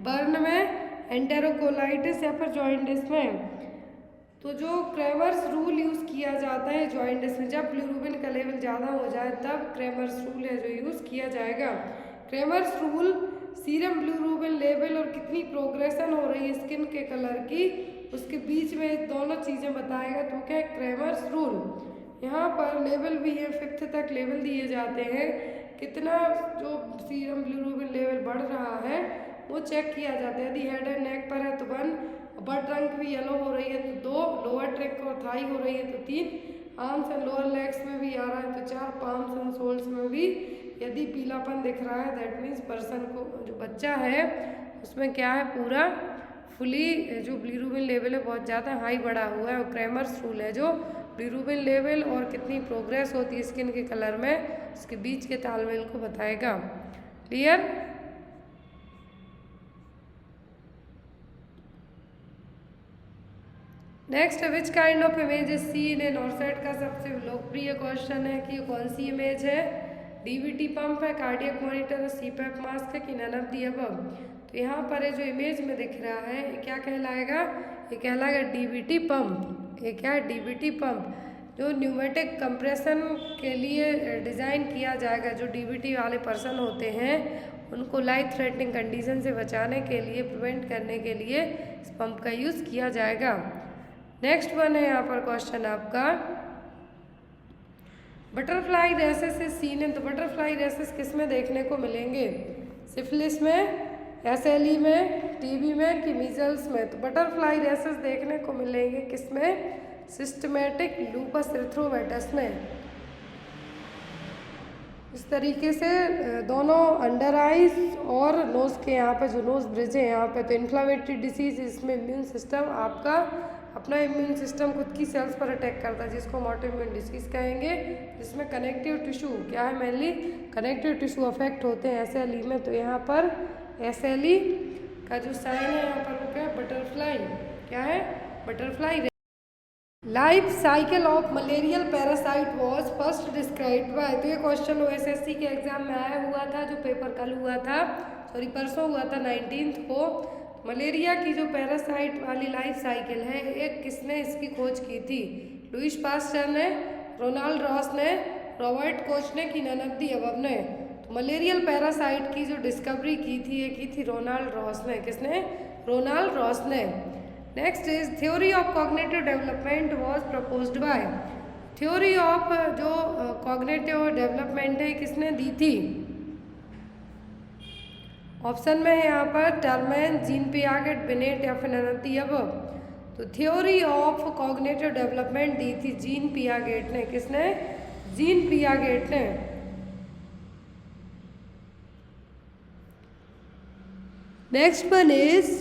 बर्न में, एंटेरोकोलाइटिस या फिर जॉइंटिस में। तो जो क्रेमर्स रूल यूज़ किया जाता है जॉइंटिस में, जब बिलिरुबिन का लेवल ज़्यादा हो जाए तब क्रेमर्स रूल है जो यूज़ किया जाएगा। Cramer's rule serum bilirubin level और कितनी प्रोग्रेशन हो रही है स्किन के कलर की उसके बीच में दोनों चीज़ें बताएगा। तो क्या है क्रेमर्स रूल। यहाँ पर लेवल भी है, 5th तक लेवल दिए जाते हैं, कितना जो सीरम बिलिरुबिन लेवल बढ़ रहा है वो चेक किया जाता है। यदि हेड एंड नेक पर है तो 1, अपर ट्रंक भी येलो हो रही है तो 2, लोअर ट्रंक और थाई हो रही है तो 3, आर्म्स एंड लोअर लेग्स में भी आ रहा है तो 4, पाम्स एंड सोल्स में भी यदि पीलापन दिख रहा है दैट मीन्स पर्सन को जो बच्चा है उसमें क्या है पूरा फुली जो बिलिरुबिन लेवल है बहुत ज़्यादा हाई बढ़ा हुआ है। और क्रेमर्स रूल है जो बिलिरुबिन लेवल और कितनी प्रोग्रेस होती है स्किन के कलर में उसके बीच के तालमेल को बताएगा। Clear. Next which kind of image is seen in नॉर्सेट का सबसे लोकप्रिय क्वेश्चन है कि कौन सी इमेज है, डीवीटी पंप है, कार्डियक मॉनिटर, सीपैप मास्क है कि नन ऑफ द अबव। तो यहाँ पर जो इमेज में दिख रहा है ये क्या कहलाएगा, ये कहलाएगा डीवीटी पंप। ये क्या है डीवीटी पंप, जो न्यूमेटिक कंप्रेशन के लिए डिज़ाइन किया जाएगा। जो डीवीटी वाले पर्सन होते हैं उनको लाइफ थ्रेटनिंग कंडीशन से बचाने के लिए, प्रिवेंट करने के लिए इस पंप का यूज़ किया जाएगा। नेक्स्ट वन है यहाँ पर क्वेश्चन आपका butterfly rashes is seen in. तो बटरफ्लाई रैसेस किस में देखने को मिलेंगे, सिफिलिस में, SLE में, TB में कि मीजल्स में। तो बटरफ्लाई रैसेस देखने को मिलेंगे किस में, सिस्टमेटिक लूपस एरिथ्रोमेटस में। इस तरीके से दोनों अंडर आइज और नोज के यहाँ पे जो नोज ब्रिज है यहाँ पे। तो इन्फ्लामेटरी डिसीज इसमें इम्यून सिस्टम आपका अपना इम्यून सिस्टम खुद की सेल्स पर अटैक करता है जिसको हम ऑटो इम्यून डिसीज कहेंगे, जिसमें कनेक्टिव टिश्यू क्या है, मेनली कनेक्टिव टिश्यू अफेक्ट होते हैं SLE में। तो यहाँ पर SLE का जो साइन है यहाँ पर वो क्या है, बटरफ्लाई, क्या है butterfly. Life cycle of malarial parasite was first described bye. तो ये क्वेश्चन OSSC के एग्जाम में आया हुआ था, जो पेपर कल हुआ था, सॉरी परसों हुआ था 19 को। मलेरिया की जो पैरासाइट वाली लाइफ साइकिल है एक किसने इसकी खोज की थी, लुईस पास्चर ने, रोनाल्ड रॉस ने, रॉबर्ट कोच ने कि नन ऑफ द अबव ने। तो मलेरियल पैरासाइट की जो डिस्कवरी की थी ये की थी रोनाल्ड रॉस ने। किसने, रोनाल्ड रॉस ने। Next is theory of cognitive development was proposed by. Theory of जो कॉग्निटिव डेवलपमेंट है किसने दी थी, ऑप्शन में है यहाँ पर टर्मेन, जीन पियागेट, बिनेट या फिर नन ऑफ द अबव। तो थ्योरी ऑफ कॉग्निटिव डेवलपमेंट दी थी जीन पियागेट ने। किसने? जीन पियागेट ने। Next one is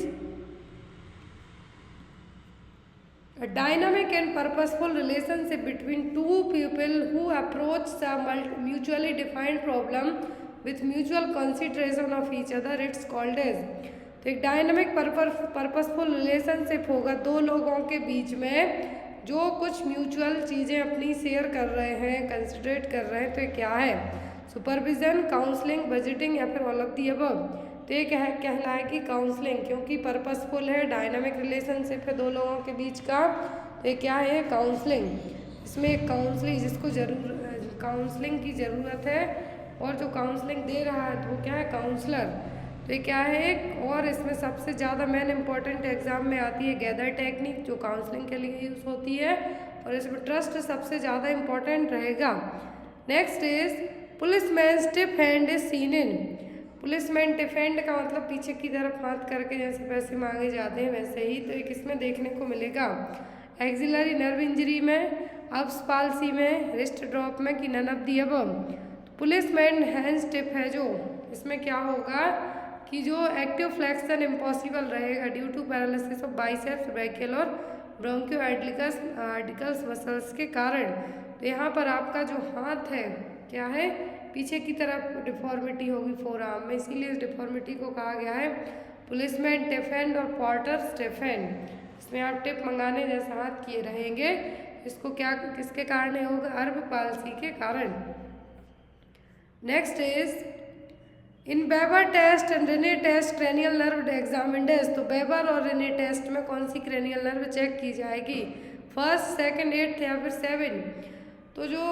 a dynamic and purposeful relationship between two people who approach a mutually defined problem with mutual consideration of each other, it's called as। तो एक डायनामिक पर्पसफुल रिलेशनशिप होगा दो लोगों के बीच में जो कुछ म्यूचुअल चीज़ें अपनी शेयर कर रहे हैं, कंसिडरेट कर रहे हैं। तो ये क्या है? सुपरविजन, काउंसलिंग, बजटिंग या फिर ऑल ऑफ दी अबव। तो ये कहलाएगी काउंसलिंग, क्योंकि पर्पसफुल है, डायनामिक रिलेशनशिप है दो लोगों के बीच का। तो ये क्या है? काउंसलिंग। इसमें एक काउंसलिंग जिसको काउंसलिंग की ज़रूरत है और जो काउंसलिंग दे रहा है तो वो क्या है? काउंसलर। तो ये क्या है? एक और इसमें सबसे ज़्यादा मेन इम्पॉर्टेंट एग्जाम में आती है गैदर टेक्निक, जो काउंसलिंग के लिए यूज़ होती है, और इसमें ट्रस्ट सबसे ज़्यादा इम्पॉर्टेंट रहेगा। Next is policeman stiff hand is seen in. Policeman defend का मतलब पीछे की तरफ हाथ करके जैसे पैसे मांगे जाते हैं वैसे ही। तो ये किसमें देखने को मिलेगा? एक्सिलरी नर्व इंजरी में, अब्स पाल्सी में, रिस्ट ड्रॉप में, कि none of the above. Policeman hand stiff है जो, इसमें क्या होगा कि जो एक्टिव फ्लेक्शन इम्पॉसिबल रहेगा due to paralysis of biceps, brachial और ब्रोंकियो आर्टिकल्स मसल्स के कारण। तो यहाँ पर आपका जो हाथ है क्या है? पीछे की तरफ डिफॉर्मिटी होगी फोर आर्म में, इसीलिए इस डिफॉर्मिटी को कहा गया है पुलिसमैन टिफेंड और पॉटर स्टिफेंड। इसमें आप टिप मंगाने जैसा हाथ किए रहेंगे, इसको क्या किसके कारण होगा? अर्ब पाल्सी के कारण। Next is in Weber test and Rinne test cranial nerve examined is. तो बेबर और रेने टेस्ट में कौन सी क्रेनियल नर्व चेक की जाएगी? फर्स्ट, सेकंड, एट्थ या फिर 7। तो जो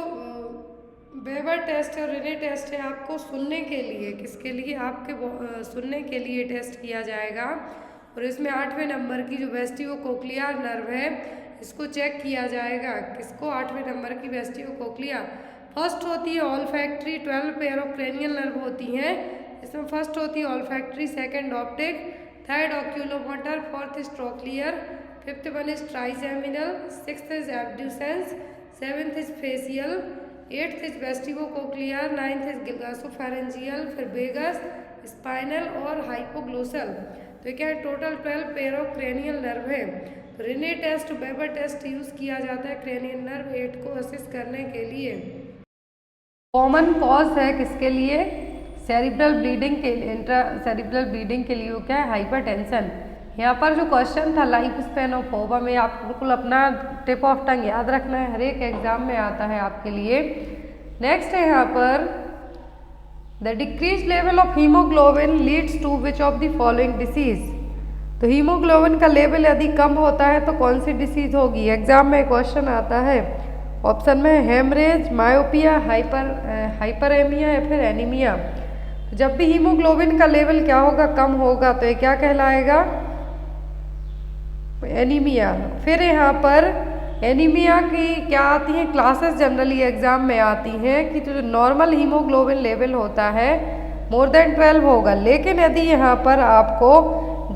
बेबर टेस्ट और रेने टेस्ट है आपको सुनने के लिए, किसके लिए? आपके सुनने के लिए टेस्ट किया जाएगा। और इसमें 8वें नंबर की जो वेस्टिबुलोकोक्लियर नर्व है इसको चेक किया जाएगा। किसको? 8वें नंबर की वेस्टिबुलोकोक्लियर। फर्स्ट होती है olfactory, 12 pair of cranial nerve होती हैं। इसमें फर्स्ट होती है olfactory, second optic, third oculomotor, fourth is trochlear, fifth one is trigeminal, sixth is abducens, seventh is facial, eighth is vestibulocochlear, ninth is glossopharyngeal, फिर वेगस, स्पाइनल और हाइपोग्लोसल। तो क्या है? Total 12 pair of cranial nerve है। तो Rinne test, Weber test use किया जाता है क्रेनियल नर्व 8 को असिस करने के लिए। कॉमन कॉज है किसके लिए? सेरिब्रल ब्लीडिंग के लिए, इंट्रासेरिब्रल ब्लीडिंग के लिए वो क्या है? हाइपरटेंशन। यहाँ पर जो क्वेश्चन था लाइफ स्पैन ऑफ ओवा में, आप बिल्कुल अपना टिप ऑफ टंग याद रखना है, हर एक एग्जाम में आता है आपके लिए। नेक्स्ट है यहाँ पर the decrease level of haemoglobin leads to which of the following disease. तो हीमोग्लोबिन का लेवल यदि कम होता है तो कौन सी डिसीज होगी? एग्जाम में क्वेश्चन आता है। ऑप्शन में हेमरेज, मायोपिया, हाइपरेमिया या फिर एनीमिया। जब भी हीमोग्लोबिन का लेवल क्या होगा? कम होगा, तो ये क्या कहलाएगा? एनीमिया। फिर यहाँ पर एनीमिया की क्या आती हैं क्लासेस? जनरली एग्जाम में आती हैं कि जो नॉर्मल हीमोग्लोबिन लेवल होता है मोर देन 12 होगा, लेकिन यदि यहाँ पर आपको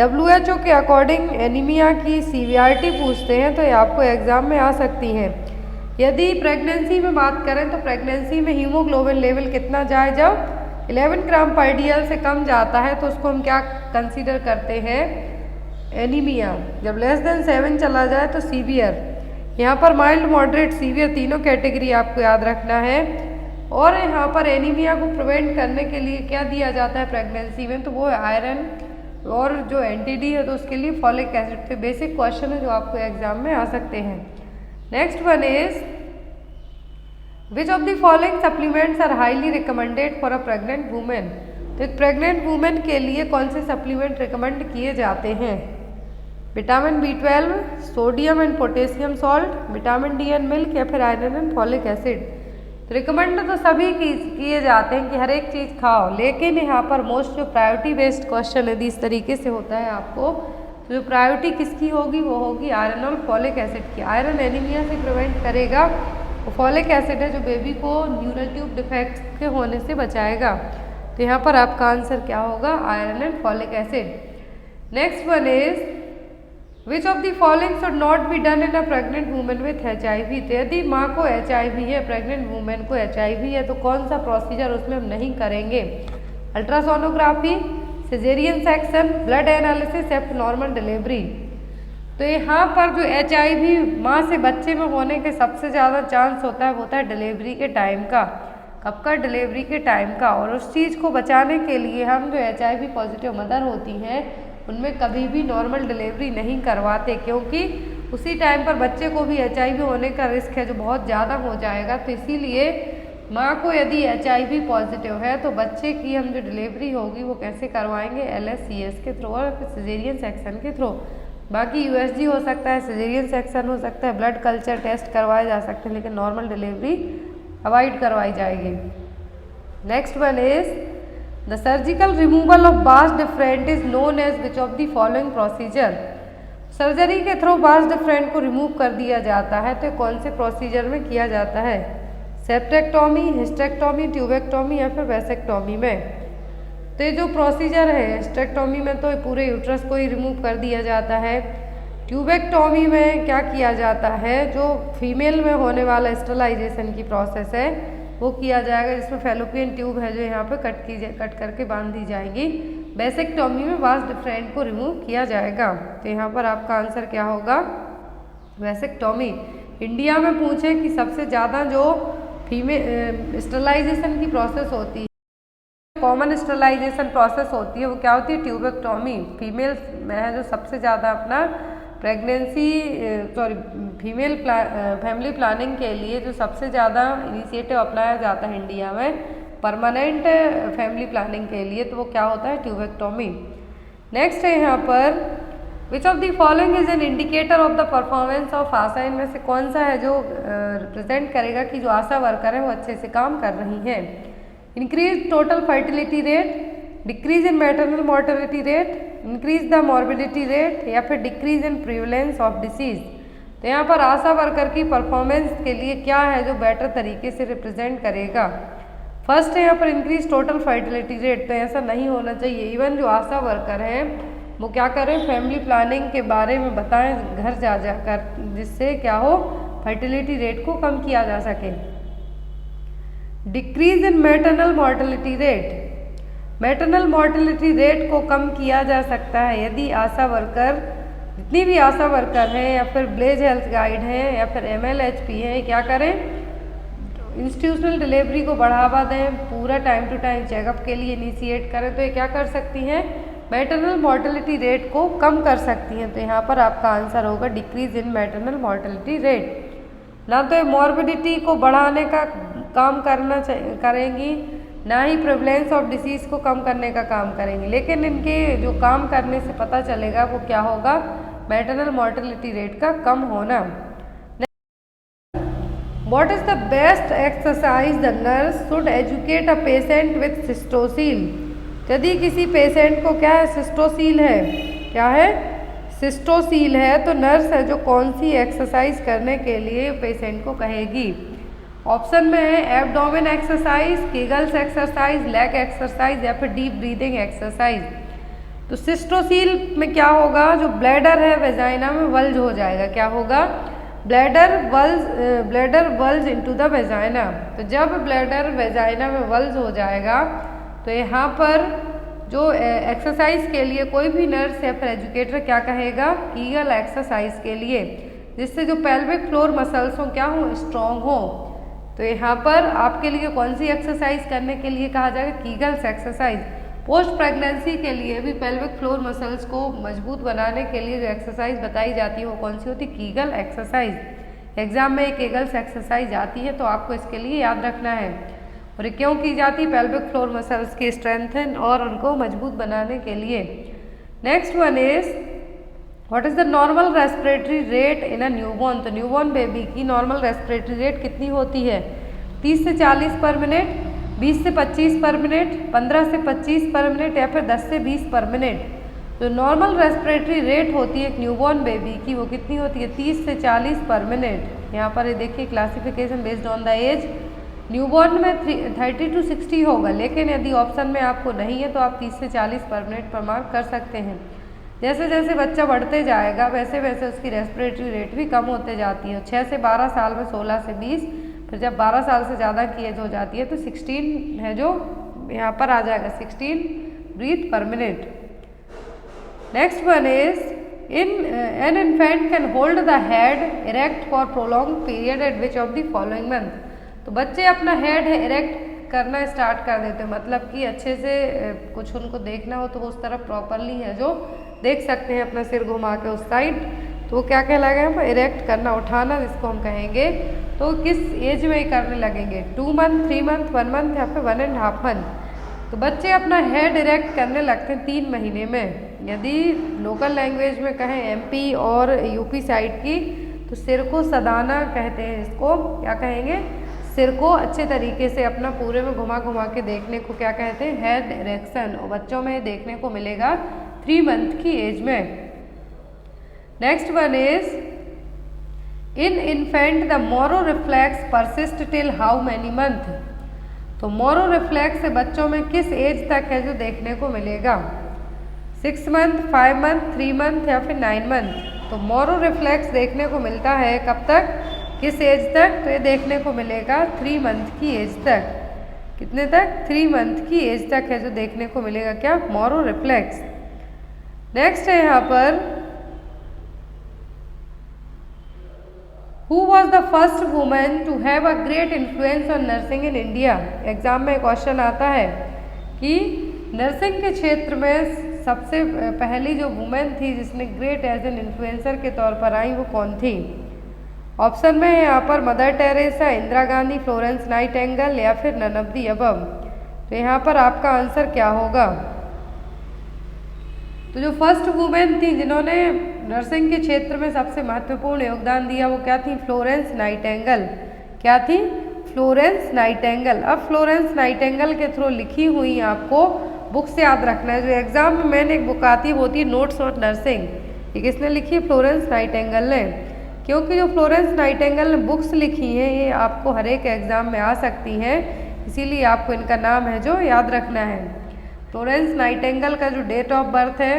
WHO के अकॉर्डिंग एनीमिया की सीवियरिटी पूछते हैं तो ये आपको एग्जाम में आ सकती हैं। यदि प्रेगनेंसी में बात करें तो प्रेगनेंसी में हीमोग्लोबिन लेवल कितना जाए? जब 11 ग्राम पर DL से कम जाता है तो उसको हम क्या कंसीडर करते हैं? एनीमिया। जब लेस देन 7 चला जाए तो सीवियर। यहाँ पर माइल्ड, मॉडरेट, सीवियर तीनों कैटेगरी आपको याद रखना है। और यहाँ पर एनीमिया को प्रिवेंट करने के लिए क्या दिया जाता है प्रेगनेंसी में? तो वो है आयरन, और जो NTD है तो उसके लिए फॉलिक एसिड। तो बेसिक क्वेश्चन है जो आपको एग्जाम में आ सकते हैं। Next one is which of the following supplements are highly recommended for a pregnant women. तो एक प्रेग्नेंट वुमेन के लिए कौन से सप्लीमेंट रिकमेंड किए जाते हैं? Vitamin B12, sodium and potassium salt, vitamin D and milk, या फिर आयरन एंड फॉलिक एसिड। तो रिकमेंड तो सभी किए जाते हैं कि हर एक चीज़ खाओ, लेकिन यहाँ पर मोस्ट जो प्रायोरिटी बेस्ड क्वेश्चन यदि इस तरीके से होता है आपको, तो जो प्रायोरिटी किसकी होगी वो होगी आयरन और फॉलिक एसिड की। आयरन एनीमिया से प्रिवेंट करेगा, वो फॉलिक एसिड है जो बेबी को न्यूरल ट्यूब डिफेक्ट के होने से बचाएगा। तो यहाँ पर आपका आंसर क्या होगा? Iron and folic acid. Next one is which of the following should not be done in a pregnant women with HIV। तो यदि माँ को HIV है, प्रेग्नेंट वुमेन को HIV है, तो कौन सा प्रोसीजर उसमें हम नहीं करेंगे? Ultrasonography, caesarean section, blood analysis या फिर नॉर्मल डिलीवरी। तो यहाँ पर जो HIV माँ से बच्चे में होने के सबसे ज़्यादा चांस होता है वो होता है डिलीवरी के टाइम का। कब का? डिलीवरी के टाइम का। और उस चीज़ को बचाने के लिए हम जो HIV पॉजिटिव मदर होती हैं उनमें कभी भी नॉर्मल डिलीवरी नहीं करवाते, क्योंकि उसी टाइम पर बच्चे को भी HIV होने का रिस्क है जो बहुत ज़्यादा हो जाएगा। तो इसीलिए माँ को यदि HIV पॉजिटिव है तो बच्चे की हम जो डिलीवरी होगी वो कैसे करवाएंगे? LSCS के थ्रू और फिर सिजेरियन सेक्शन के थ्रू। बाकी USG हो सकता है, सिजेरियन सेक्शन हो सकता है, ब्लड कल्चर टेस्ट करवाए जा सकते हैं, लेकिन नॉर्मल डिलीवरी अवॉइड करवाई जाएगी। Next one is the surgical removal of vas deferens is known as which of the following procedure. Surgery के थ्रू बास डिफरेंट को रिमूव कर दिया जाता है, तो कौन से प्रोसीजर में किया जाता है? सेप्टेक्टोमी, हिस्टेक्टोमी, ट्यूबेक्टोमी या फिर वेसेक्टोमी में। तो ये जो प्रोसीजर है, हिस्टेक्टोमी में तो पूरे यूट्रस को ही रिमूव कर दिया जाता है। ट्यूबेक्टोमी में क्या किया जाता है? जो फीमेल में होने वाला स्टरलाइजेशन की प्रोसेस है वो किया जाएगा, जिसमें फेलोपियन ट्यूब है जो यहाँ पे कट करके बांध दी जाएगी। वेसेक्टोमी में वास डिफरेंट को रिमूव किया जाएगा। तो यहाँ पर आपका आंसर क्या होगा? वेसेक्टोमी। इंडिया में पूछे कि सबसे ज़्यादा जो फीमेल स्टरलाइजेशन की प्रोसेस होती है, कॉमन स्टरलाइजेशन प्रोसेस होती है, वो क्या होती है? ट्यूबेक्टोमी। फीमेल में है जो सबसे ज़्यादा अपना प्रेगनेंसी फीमेल फैमिली प्लानिंग के लिए जो सबसे ज़्यादा इनिशिएटिव अपनाया जाता है इंडिया में परमानेंट फैमिली प्लानिंग के लिए, तो वो क्या होता है? ट्यूबेक्टोमी। नेक्स्ट है यहाँ पर which of the following is an indicator of the performance of ASHA. इनमें से कौन सा है जो रिप्रेजेंट करेगा कि जो आशा वर्कर है वो अच्छे से काम कर रही है? Increase total fertility rate, decrease in maternal mortality rate, increase the morbidity rate या फिर decrease in prevalence of disease. तो यहाँ पर आशा वर्कर की परफॉर्मेंस के लिए क्या है जो बेटर तरीके से रिप्रेजेंट करेगा? फर्स्ट है यहाँ पर इंक्रीज टोटल फर्टिलिटी रेट। तो ऐसा नहीं होना चाहिए। इवन जो आशा वर्कर हैं वो क्या करें? फैमिली प्लानिंग के बारे में बताएं घर जा कर, जिससे क्या हो? फर्टिलिटी रेट को कम किया जा सके। Decrease in maternal mortality rate, maternal mortality rate को कम किया जा सकता है यदि आशा वर्कर, जितनी भी आशा वर्कर हैं या फिर विलेज हेल्थ गाइड हैं या फिर MLHP हैं, क्या करें? इंस्टीट्यूशनल डिलीवरी को बढ़ावा दें, पूरा टाइम टू टाइम चेकअप के लिए इनिशिएट करें। तो ये क्या कर सकती हैं? मैटरनल मॉर्टेलिटी रेट को कम कर सकती हैं। तो यहाँ पर आपका आंसर होगा decrease in maternal mortality rate. ना तो ये मॉर्बिडिटी को बढ़ाने का काम करेंगी, ना ही प्रेवलेंस ऑफ डिसीज़ को कम करने का काम करेंगी, लेकिन इनके जो काम करने से पता चलेगा वो क्या होगा? मैटरनल मॉर्टेलिटी रेट का कम होना। What is the best exercise the nurse should educate a patient with cystocele. यदि किसी पेशेंट को क्या है? सिस्टोसील है। क्या है? सिस्टोसील है। तो नर्स है जो कौन सी एक्सरसाइज करने के लिए पेशेंट को कहेगी? ऑप्शन में है abdomen exercise, केगल्स exercise, leg exercise या फिर डीप ब्रीदिंग एक्सरसाइज। तो सिस्टोसील में क्या होगा? जो ब्लैडर है वेजाइना में वल्ज हो जाएगा। क्या होगा? Bladder bulge into the vagina. तो जब ब्लैडर वेजाइना में वल्ज हो जाएगा तो यहाँ पर जो एक्सरसाइज के लिए कोई भी नर्स या फिर एजुकेटर क्या कहेगा? कीगल एक्सरसाइज के लिए, जिससे जो पेल्विक फ्लोर मसल्स हों क्या हों? स्ट्रॉन्ग हो। तो यहाँ पर आपके लिए कौन सी एक्सरसाइज करने के लिए कहा जाएगा? Kegels exercise. पोस्ट प्रेगनेंसी के लिए भी पेल्विक फ्लोर मसल्स को मजबूत बनाने के लिए जो एक्सरसाइज बताई जाती है वो कौन सी होती है? Kegel exercise. एग्जाम में एक कीगल्स एक्सरसाइज आती है तो आपको इसके लिए याद रखना है। और ये क्यों की जाती है? पेल्विक फ्लोर मसल्स की स्ट्रेंथन और उनको मजबूत बनाने के लिए। Next one is what is the normal respiratory rate in a newborn. तो न्यूबॉर्न बेबी की नॉर्मल रेस्पिरेटरी रेट कितनी होती है? 30 से 40 पर मिनट, 20 से 25 पर मिनट, 15 से 25 पर मिनट या फिर 10 से 20 पर मिनट। जो नॉर्मल रेस्पिरेटरी रेट होती है एक न्यूबॉर्न बेबी की वो कितनी होती है? 30 से 40 पर मिनट। यहाँ पर ये देखिए classification based on the age. Newborn में 30 to 60 होगा, लेकिन यदि ऑप्शन में आपको नहीं है तो आप 30 से 40 पर मिनट पर मार्क कर सकते हैं। जैसे जैसे बच्चा बढ़ते जाएगा वैसे वैसे उसकी रेस्पिरेटरी रेट भी कम होते जाती है। 6 से 12 साल में 16 से 20, फिर जब 12 साल से ज़्यादा की एज हो जाती है तो 16 है जो यहाँ पर आ जाएगा, 16 breath per minute. Next one is an infant can hold the head erect for prolong period at which of the following month. तो बच्चे अपना हेड इरेक्ट करना स्टार्ट कर देते हैं, मतलब कि अच्छे से कुछ उनको देखना हो तो वो उस तरफ प्रॉपरली है जो देख सकते हैं अपना सिर घुमा के उस साइड, तो वो क्या कहलाएगा, इरेक्ट करना, उठाना जिसको हम कहेंगे। तो किस एज में करने लगेंगे, 2 मंथ, 3 मंथ, 1 मंथ या फिर 1.5 मंथ। तो बच्चे अपना हेड इरेक्ट करने लगते हैं 3 महीने में। यदि लोकल लैंग्वेज में कहें एमपी और यूपी साइड की तो सिर को सदाना कहते हैं, इसको क्या कहेंगे, सिर को अच्छे तरीके से अपना पूरे में घुमा घुमा के देखने को क्या कहते हैं, हेड इरेक्शन। और बच्चों में देखने को मिलेगा 3 मंथ की एज में। Next one is in infant the Moro reflex persist till how many month. तो मोरो रिफ्लेक्स बच्चों में किस एज तक है जो देखने को मिलेगा, 6 मंथ, 5 मंथ, 3 मंथ या फिर 9 मंथ। तो मोरो रिफ्लेक्स देखने को मिलता है कब तक, किस एज तक, तो ये देखने को मिलेगा 3 मंथ की एज तक। कितने तक, 3 मंथ की एज तक है जो देखने को मिलेगा क्या, मोरो रिफ्लेक्स। नेक्स्ट है यहाँ पर Who was the first woman to have a great influence on nursing in India? Exam में क्वेश्चन आता है कि नर्सिंग के क्षेत्र में सबसे पहली जो वुमेन थी जिसने ग्रेट एज एन इन्फ्लुएंसर के तौर पर आई वो कौन थी। ऑप्शन में है यहाँ पर mother Teresa, Indira Gandhi, Florence Nightingale या फिर नन ऑफ द अबव। तो यहाँ पर आपका आंसर क्या होगा, तो जो फर्स्ट वुमेन थी जिन्होंने नर्सिंग के क्षेत्र में सबसे महत्वपूर्ण योगदान दिया वो क्या थी, फ्लोरेंस नाइटिंगेल। क्या थी, फ्लोरेंस नाइटिंगेल। अब फ्लोरेंस नाइटिंगेल के थ्रू लिखी हुई आपको बुक्स याद रखना है। जो एग्जाम में मैंने एक बुक आती है वो होती है नोट्स ऑन नर्सिंग, ये किसने लिखी है, फ्लोरेंस नाइटिंगेल ने। क्योंकि जो फ्लोरेंस नाइटिंगेल ने बुक्स लिखी हैं ये आपको हर एक एग्जाम में आ सकती हैं, इसीलिए आपको इनका नाम है जो याद रखना है। फ्लोरेंस नाइटिंगेल का जो डेट ऑफ बर्थ है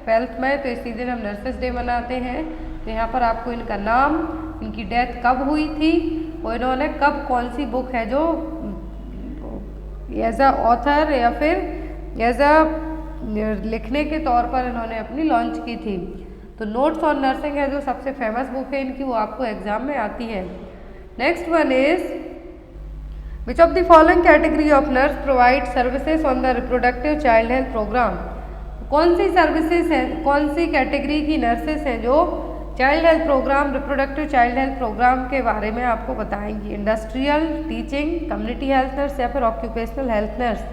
12th में, तो इसी दिन हम नर्सेस डे मनाते हैं। तो यहाँ पर आपको इनका नाम, इनकी डेथ कब हुई थी और इन्होंने कब कौन सी बुक है जो एज अ ऑथर या फिर एज अ लिखने के तौर पर इन्होंने अपनी लॉन्च की थी। तो नोट्स ऑन नर्सिंग है जो सबसे फेमस बुक है इनकी, वो आपको एग्जाम में आती है। Next one is which of the following category of nurse provide services on the reproductive child health programme. कौन सी सर्विसेज हैं, कौन सी कैटेगरी की नर्सेस हैं जो child health programme, reproductive child health programme के बारे में आपको बताएंगी। Industrial, teaching, community health nurse या फिर ऑक्यूपेशनल हेल्थ नर्स।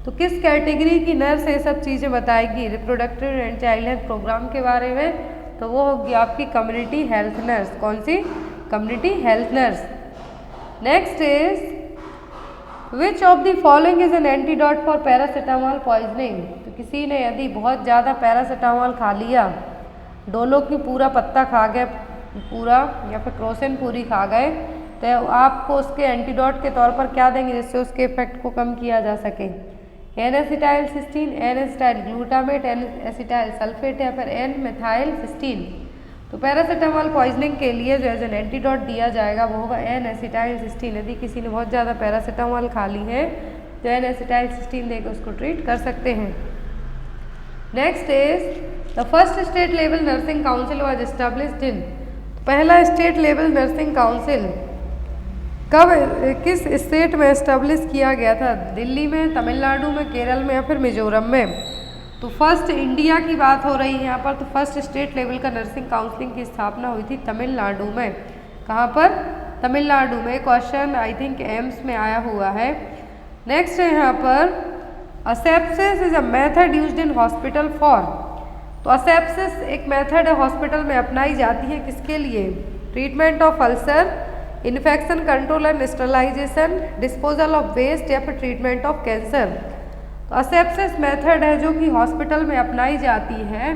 तो किस कैटेगरी की नर्स ये सब चीज़ें बताएगी reproductive and child health programme के बारे में, तो वो होगी आपकी कम्युनिटी हेल्थ नर्स। कौन सी, community health nurse. Next is which of the following is an antidote for paracetamol poisoning. तो किसी ने यदि बहुत ज़्यादा पैरासीटामोल खा लिया, डोलो की पूरा पत्ता खा गए पूरा या फिर क्रोसिन पूरी खा गए, तो आपको उसके एंटीडोट के तौर पर क्या देंगे जिससे उसके इफेक्ट को कम किया जा सके, N acetyl cysteine, N acetyl glutamate, N acetyl sulphate या फिर एन मिथाइल सिस्टीन। तो पैरासीटामोल पॉइजनिंग के लिए जो एज एन एंटीडोट दिया जाएगा वो होगा एन एसिटाइल सिस्टीन। यदि किसी ने बहुत ज़्यादा पैरासीटामोल खा ली है तो एन एसिटाइल सिस्टीन देकर उसको ट्रीट कर सकते हैं। Next is the first state level nursing council was established in. पहला स्टेट लेवल नर्सिंग काउंसिल कब, किस स्टेट में एस्टेब्लिश किया गया था, दिल्ली में, तमिलनाडु में, केरल में या फिर मिजोरम में। तो फर्स्ट इंडिया की बात हो रही है यहाँ पर, तो फर्स्ट स्टेट लेवल का नर्सिंग काउंसलिंग की स्थापना हुई थी तमिलनाडु में। कहाँ पर, तमिलनाडु में। क्वेश्चन आई थिंक एम्स में आया हुआ है। नेक्स्ट है यहाँ पर asepsis is a method used in hospital for. तो असेप्सिस एक मेथड है हॉस्पिटल में अपनाई जाती है किसके लिए, treatment of ulcer, infection control and sterilisation, disposal of waste या फिर ट्रीटमेंट ऑफ कैंसर। तो असेप्सिस मेथड है जो कि हॉस्पिटल में अपनाई जाती है।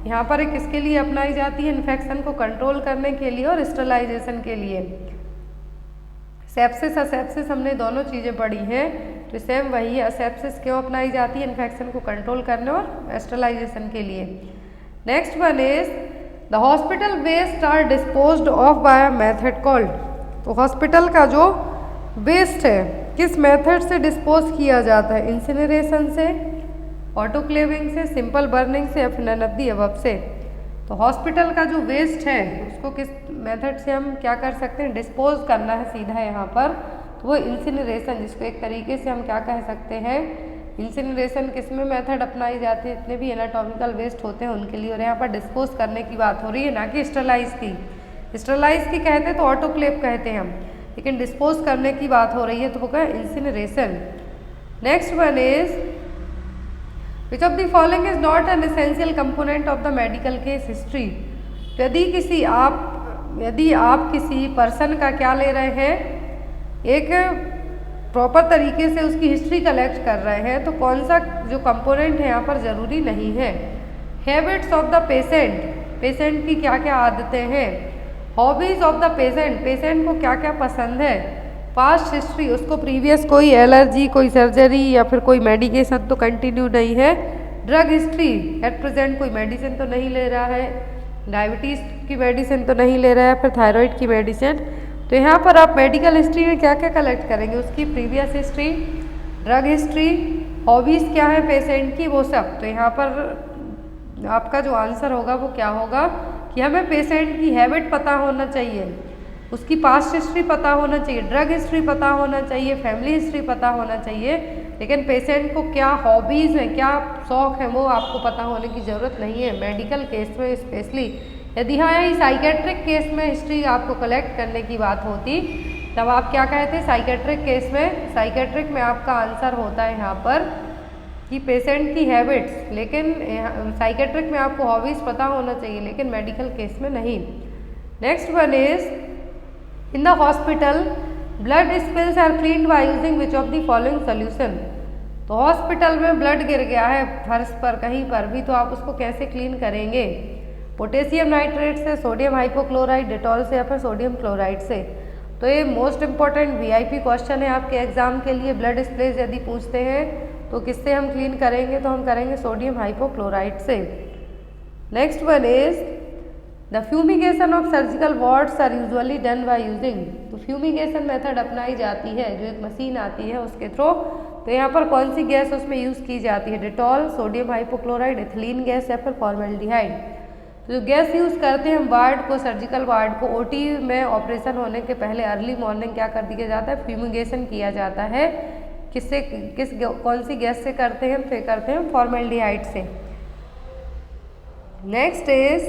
यहाँ पर एक किसके लिए अपनाई जाती है, इन्फेक्शन को कंट्रोल करने के लिए और स्टरलाइजेशन के लिए। सेप्सिस असेप्सिस हमने दोनों चीज़ें पढ़ी हैं, तो सेम वही है। असेप्सिस क्यों अपनाई जाती है, इन्फेक्शन को कंट्रोल करने और स्टरलाइजेशन के लिए। Next one is the hospital waste are disposed of by a method called. तो हॉस्पिटल का जो वेस्ट है किस मेथड से डिस्पोज किया जाता है? इंसिनरेशन से, ऑटोक्लेविंग से, सिंपल बर्निंग से या फिर नन ऑफ द अबव से। तो हॉस्पिटल का जो वेस्ट है उसको किस मेथड से हम क्या कर सकते हैं? डिस्पोज करना है सीधा यहाँ पर। तो वो इंसिनरेशन, जिसको एक तरीके से हम क्या कह सकते हैं? इंसिनरेशन किस में मेथड अपनाई जाती है? इतने भी एनाटॉमिकल वेस्ट होते हैं उनके लिए, और यहाँ पर डिस्पोज करने की बात हो रही है, ना कि स्टरलाइज की। स्टरलाइज की कहते तो ऑटोक्लेव कहते हैं हम, लेकिन डिस्पोज करने की बात हो रही है तो वो क्या? Incineration. Next one is which of the following is not an essential component of the medical case history. तो यदि आप किसी पर्सन का क्या ले रहे हैं? एक प्रॉपर तरीके से उसकी हिस्ट्री कलेक्ट कर रहे हैं, तो कौन सा जो कंपोनेंट है यहाँ पर ज़रूरी नहीं है। Habits of the patient, patient की क्या क्या आदतें हैं। Hobbies of the patient, patient को क्या क्या पसंद है। पास्ट हिस्ट्री, उसको प्रीवियस कोई एलर्जी, कोई सर्जरी या फिर कोई मेडिकेशन तो कंटिन्यू नहीं है। ड्रग हिस्ट्री, एट प्रेजेंट कोई मेडिसिन तो नहीं ले रहा है, डायबिटीज़ की मेडिसिन तो नहीं ले रहा है, फिर थायराइड की मेडिसिन। तो यहाँ पर आप मेडिकल हिस्ट्री में क्या क्या कलेक्ट करेंगे? उसकी previous history, drug history, hobbies क्या है पेशेंट की, वो सब। तो यहाँ पर आपका जो आंसर होगा वो क्या होगा कि हमें पेशेंट की हैबिट पता होना चाहिए, उसकी पास्ट हिस्ट्री पता होना चाहिए, ड्रग हिस्ट्री पता होना चाहिए, फैमिली हिस्ट्री पता होना चाहिए, लेकिन पेशेंट को क्या हॉबीज़ हैं, क्या शौक है, वो आपको पता होने की ज़रूरत नहीं है मेडिकल केस में स्पेशली। यदि हाँ यही साइकेट्रिक केस में हिस्ट्री आपको कलेक्ट करने की बात होती तब आप क्या कहते हैं? साइकेट्रिक केस में, साइकेट्रिक में आपका आंसर होता है यहाँ पर कि पेशेंट की हैबिट्स, लेकिन साइकेट्रिक में आपको हॉबीज़ पता होना चाहिए, लेकिन मेडिकल केस में नहीं। Next one is in the hospital blood spills are cleaned by using which of the following solution. तो हॉस्पिटल में ब्लड गिर गया है फर्श पर कहीं पर भी, तो आप उसको कैसे क्लीन करेंगे? पोटेशियम नाइट्रेट से, सोडियम हाइपोक्लोराइड, डेटॉल से या फिर सोडियम क्लोराइड से। तो ये मोस्ट इंपॉर्टेंट वीआईपी क्वेश्चन है आपके एग्जाम के लिए। ब्लड स्प्लेज यदि पूछते हैं तो किससे हम क्लीन करेंगे? तो हम करेंगे सोडियम हाइपोक्लोराइड से। Next one is the fumigation of surgical wards are usually done by using. तो फ्यूमिगेशन मेथड अपनाई जाती है, जो एक मशीन आती है उसके थ्रू। तो यहाँ पर कौन सी गैस उसमें यूज़ की जाती है? Dettol, sodium hypochloride, ethylene gas या फिर फॉर्मेल्डिहाइड। तो जो गैस यूज़ करते हैं हम वार्ड को, सर्जिकल वार्ड को, ओटी में ऑपरेशन होने के पहले अर्ली मॉर्निंग क्या कर दिया जाता है? फ्यूमिगेशन किया जाता है। किससे, कौन सी गैस से करते हैं? फिर करते हैं फॉर्मेल्डिहाइड से। Next is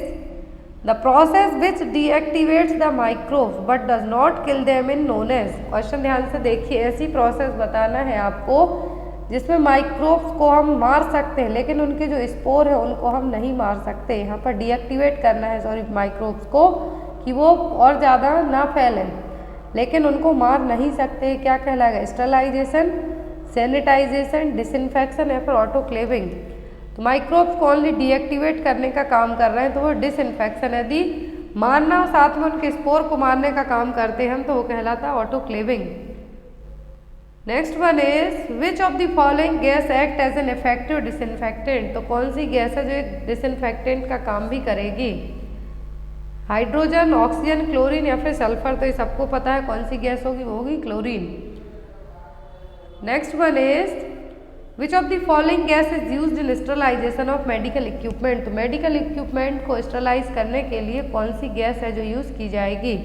the process which deactivates the microbes but does not kill them in known as. Question ध्यान से देखिए, ऐसी प्रोसेस बताना है आपको जिसमें माइक्रोब्स को हम मार सकते हैं, लेकिन उनके जो स्पोर है उनको हम नहीं मार सकते। यहाँ पर डीएक्टिवेट करना है सॉरी माइक्रोब्स को, कि वो और ज़्यादा ना फैलें, लेकिन उनको मार नहीं सकते। क्या कहलाएगा? स्टरलाइजेशन, सैनिटाइजेशन, डिसइंफेक्शन या फिर ऑटोक्लेविंग। तो माइक्रोब्स को ओनली डीएक्टिवेट करने का काम कर रहे हैं, तो वो डिसइंफेक्शन। यदि मारना और साथ में उनके स्पोर को मारने का काम करते हैं हम, तो वो कहलाता है autoclaving. Next one is which of the following gas act as an effective disinfectant. तो कौन सी गैस है जो एक डिसइंफेक्टेंट का काम भी करेगी? हाइड्रोजन, ऑक्सीजन, क्लोरीन या फिर सल्फर। तो ये सबको पता है कौन सी गैस होगी, वो होगी chlorine. Next one is which of the following gas is used in sterilisation of medical equipment. तो मेडिकल इक्विपमेंट को स्टरलाइज करने के लिए कौन सी गैस है जो यूज़ की जाएगी?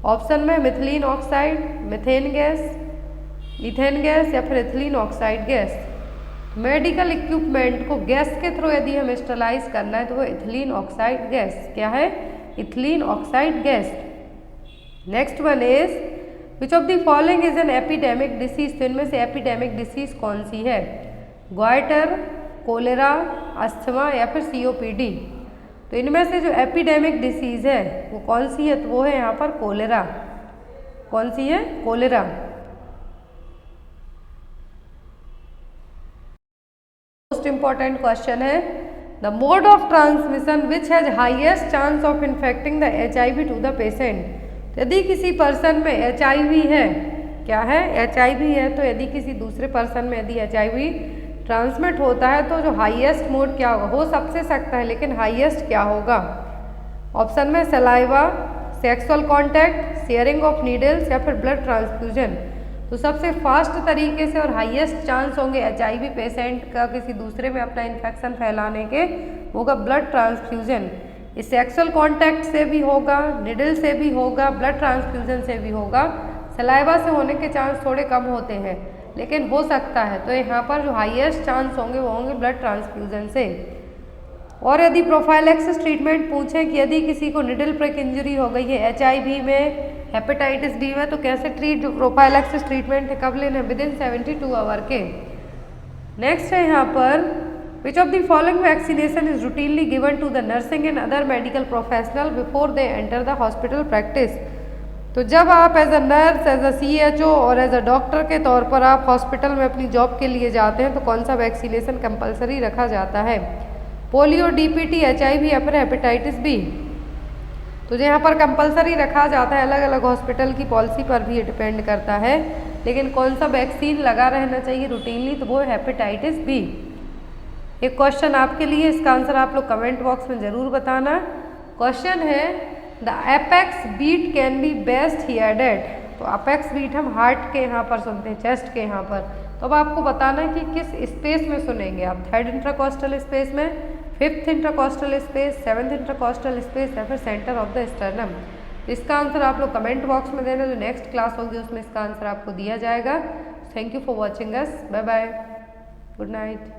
ऑप्शन में methylene oxide, methane gas, ethane gas या फिर ethylene oxide gas. Medical equipment को गैस के थ्रू यदि हमें स्टरलाइज करना है तो वो इथिलीन ऑक्साइड गैस। क्या है? Ethylene oxide gas. Next one is which of the following is an epidemic disease. तो इनमें से एपिडेमिक डिसीज कौन सी है? ग्वाइटर, कोलेरा, अस्थमा या फिर सीओपीडी। तो इनमें से जो एपिडेमिक डिसीज है वो कौन सी है? तो वो है यहाँ पर कोलेरा। कौन सी है? कोलेरा। मोस्ट इंपॉर्टेंट क्वेश्चन है the mode of transmission which has highest chance of infecting the HIV to the patient. यदि किसी पर्सन में HIV है, क्या है? HIV है, तो यदि किसी दूसरे पर्सन में यदि HIV ट्रांसमिट होता है तो जो हाईएस्ट मोड क्या होगा, हो सबसे सकता है लेकिन हाईएस्ट क्या होगा। ऑप्शन में saliva, sexual contact, sharing of needles या फिर ब्लड ट्रांसफ्यूजन। तो सबसे फास्ट तरीके से और हाईएस्ट चांस होंगे HIV पेशेंट का किसी दूसरे में अपना इन्फेक्शन फैलाने के, होगा ब्लड ट्रांसफ्यूजन। इस सेक्सुअल कांटेक्ट से भी होगा, निडल से भी होगा, ब्लड ट्रांसफ्यूजन से भी होगा। सलाइवा से होने के चांस थोड़े कम होते हैं लेकिन हो सकता है। तो यहाँ पर जो हाईएस्ट चांस होंगे वो होंगे ब्लड ट्रांसफ्यूजन से। और यदि प्रोफाइलैक्सिस ट्रीटमेंट पूछें कि यदि किसी को निडल प्रिक इंजरी हो गई है HIV में, हेपेटाइटिस B में, तो कैसे ट्रीट, प्रोफाइलैक्सिस ट्रीटमेंट है कब लेना, विदिन 72 आवर के। नेक्स्ट है यहाँ पर which of the following vaccination is routinely given to the nursing and other medical professional before they enter the hospital practice. तो जब आप as a nurse, as a CHO और एज अ डॉक्टर के तौर पर आप हॉस्पिटल में अपनी जॉब के लिए जाते हैं तो कौन सा वैक्सीनेशन कंपलसरी रखा जाता है, पोलियो, DPT, HIV या फिर हेपेटाइटिस B। तो जो यहाँ पर कंपलसरी रखा जाता है, अलग अलग हॉस्पिटल की पॉलिसी पर भी ये डिपेंड करता है, लेकिन कौन सा वैक्सीन लगा रहना चाहिए रूटीनली, तो वो है हेपेटाइटिस B। एक क्वेश्चन आपके लिए, इसका आंसर आप लोग कमेंट बॉक्स में ज़रूर बताना। क्वेश्चन है the apex beat can be best heard at. तो अपेक्स बीट हम हार्ट के यहाँ पर सुनते हैं, चेस्ट के यहाँ पर। तो अब आपको बताना है कि किस स्पेस में सुनेंगे आप, 3rd इंट्राकॉस्टल स्पेस में, 5th इंट्राकॉस्टल स्पेस, 7th इंट्राकॉस्टल स्पेस या फिर सेंटर ऑफ द स्टर्नम। तो इसका आंसर आप लोग कमेंट बॉक्स में देना, जो नेक्स्ट क्लास होगी उसमें इसका आंसर आपको दिया जाएगा। Thank you for watching us, bye bye, good night.